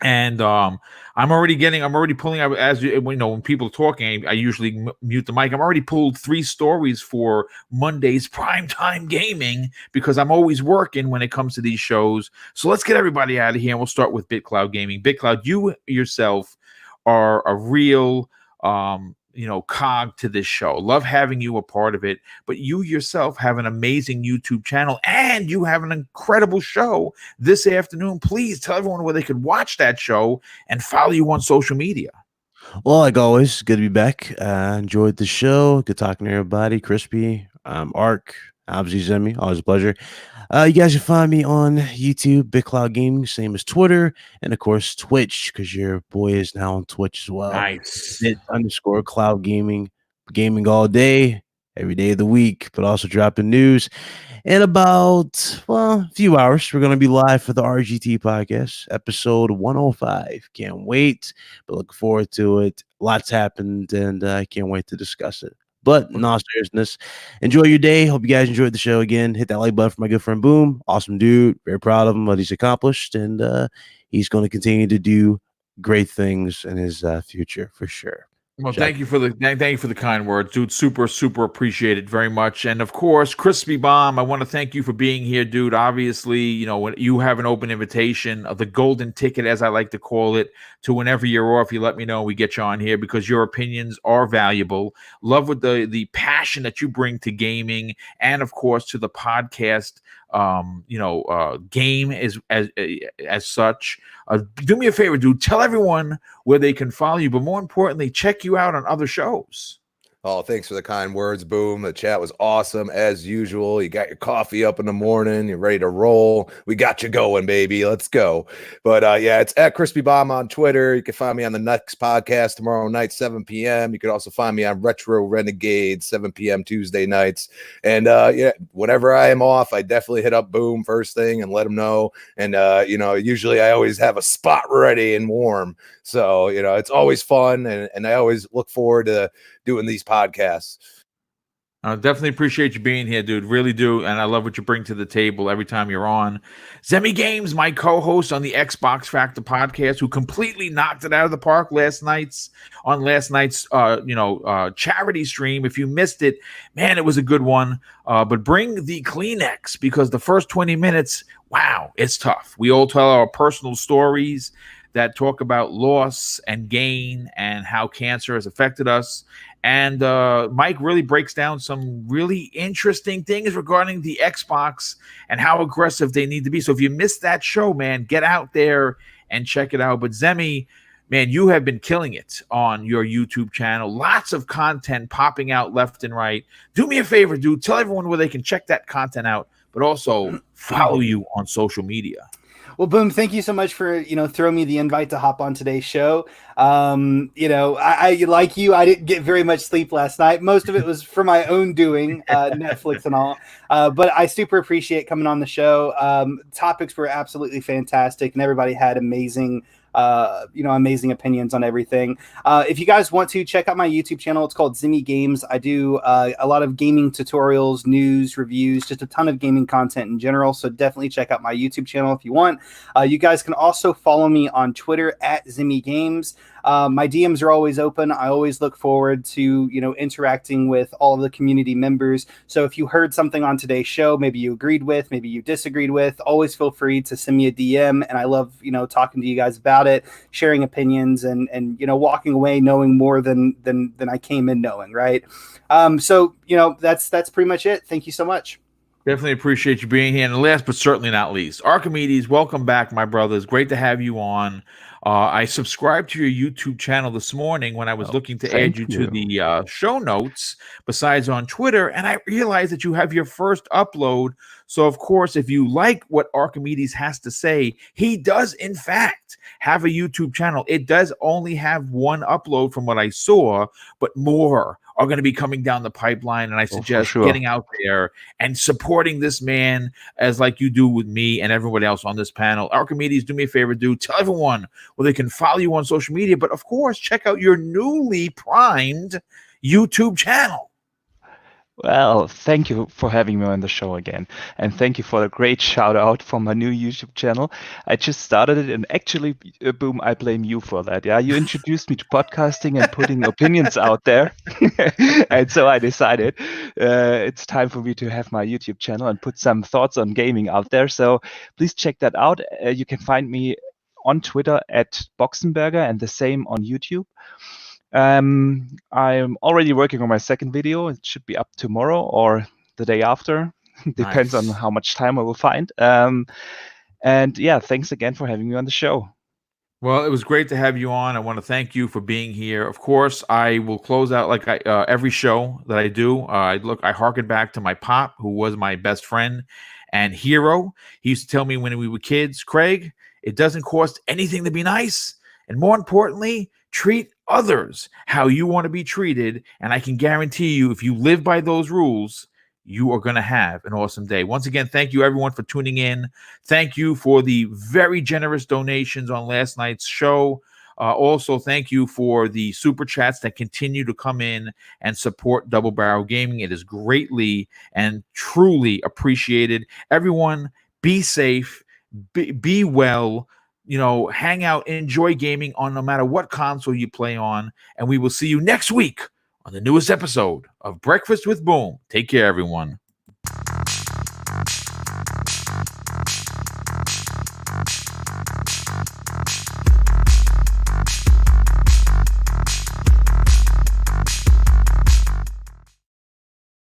And I'm already pulling out, as you know, when people are talking, I usually mute the mic. I'm already pulled 3 stories for Monday's primetime gaming because I'm always working when it comes to these shows. So let's get everybody out of here, and we'll start with BitCloud Gaming. BitCloud, you yourself are a real cog to this show. Love having you a part of it, but you yourself have an amazing YouTube channel and you have an incredible show this afternoon. Please tell everyone where they could watch that show and follow you on social media. Well, like always, good to be back. Enjoyed the show. Good talking to everybody. Crispy, Ark, obviously Zemi, always a pleasure. You guys can find me on YouTube, BitCloud Gaming, same as Twitter, and of course Twitch, because your boy is now on Twitch as well. Nice. _Cloud Gaming, gaming all day, every day of the week, but also dropping news. In about, a few hours, we're going to be live for the RGT podcast, episode 105. Can't wait, but look forward to it. Lots happened, and I can't wait to discuss it. But in all seriousness, enjoy your day. Hope you guys enjoyed the show again. Hit that like button for my good friend Boom. Awesome dude. Very proud of him, what he's accomplished. And he's going to continue to do great things in his future for sure. Well, thank you for the kind words, dude. Super, super appreciate it very much. And of course, Crispy Bomb, I want to thank you for being here, dude. Obviously, when you have an open invitation, the golden ticket, as I like to call it, to whenever you're off, you let me know. We get you on here because your opinions are valuable. Love with the passion that you bring to gaming and, of course, to the podcast. Game as such. Do me a favor, dude. Tell everyone where they can follow you, but more importantly, check you out on other shows. Oh, thanks for the kind words, Boom. The chat was awesome as usual. You got your coffee up in the morning. You're ready to roll. We got you going, baby. Let's go. But it's at Crispy Bomb on Twitter. You can find me on the next podcast tomorrow night, 7 p.m. You can also find me on Retro Renegade, 7 p.m. Tuesday nights. And whenever I am off, I definitely hit up Boom first thing and let him know. And usually I always have a spot ready and warm. So it's always fun, and I always look forward to doing these podcasts. I definitely appreciate you being here, dude. Really do. And I love what you bring to the table every time you're on. Zemi Games, my co-host on the Xbox Factor podcast, who completely knocked it out of the park last night's charity stream. If you missed it, man, it was a good one. But bring the Kleenex, because the first 20 minutes, wow, it's tough. We all tell our personal stories that talk about loss and gain and how cancer has affected us. And Mike really breaks down some really interesting things regarding the Xbox and how aggressive they need to be. So if you missed that show, man, get out there and check it out. But Zemi, man, you have been killing it on your YouTube channel. Lots of content popping out left and right. Do me a favor, dude. Tell everyone where they can check that content out, but also follow you on social media. Well, Boom, thank you so much for, throwing me the invite to hop on today's show. I like you, I didn't get very much sleep last night. Most of it was for my own doing, Netflix and all. But I super appreciate coming on the show. Topics were absolutely fantastic, and everybody had amazing opinions on everything. If you guys want to check out my YouTube channel, it's called Zemi Games. I do a lot of gaming tutorials, news, reviews, just a ton of gaming content in general. So definitely check out my YouTube channel if you want. You guys can also follow me on Twitter at Zemi Games. My DMs are always open. I always look forward to, interacting with all of the community members. So if you heard something on today's show, maybe you agreed with, maybe you disagreed with, always feel free to send me a DM. And I love, talking to you guys about it, sharing opinions, and walking away knowing more than I came in knowing. Right. So, that's pretty much it. Thank you so much. Definitely appreciate you being here. And last but certainly not least, Archimedes, welcome back, my brother. It's great to have you on. I subscribed to your YouTube channel this morning when I was looking to add you to the show notes, besides on Twitter, and I realized that you have your first upload. So, of course, if you like what Archimedes has to say, he does, in fact, have a YouTube channel. It does only have one upload from what I saw, but more are going to be coming down the pipeline, and I suggest getting out there and supporting this man as like you do with me and everybody else on this panel. Archimedes, do me a favor, dude. Tell everyone where they can follow you on social media, but of course, check out your newly primed YouTube channel. Well, thank you for having me on the show again. And thank you for the great shout out for my new YouTube channel. I just started it, and actually, Boom, I blame you for that. Yeah, you introduced me to podcasting and putting opinions out there. And so I decided it's time for me to have my YouTube channel and put some thoughts on gaming out there. So please check that out. You can find me on Twitter at Boxenberger, and the same on YouTube. I'm already working on my second video. It should be up tomorrow or the day after. Depends on how much time I will find. And yeah, thanks again for having me on the show. Well, it was great to have you on. I want to thank you for being here. Of course, I will close out like every show that I do. I harken back to my pop, who was my best friend and hero. He used to tell me when we were kids, Craig, it doesn't cost anything to be nice. And more importantly, treat others how you want to be treated. And I can guarantee you, if you live by those rules, you are going to have an awesome day. Once again, thank you everyone for tuning in. Thank you for the very generous donations on last night's show. Also, thank you for the super chats that continue to come in and support Double Barrel Gaming. It is greatly and truly appreciated. Everyone, be safe, be well. Hang out, enjoy gaming on no matter what console you play on. And we will see you next week on the newest episode of Breakfast with Boom. Take care, everyone.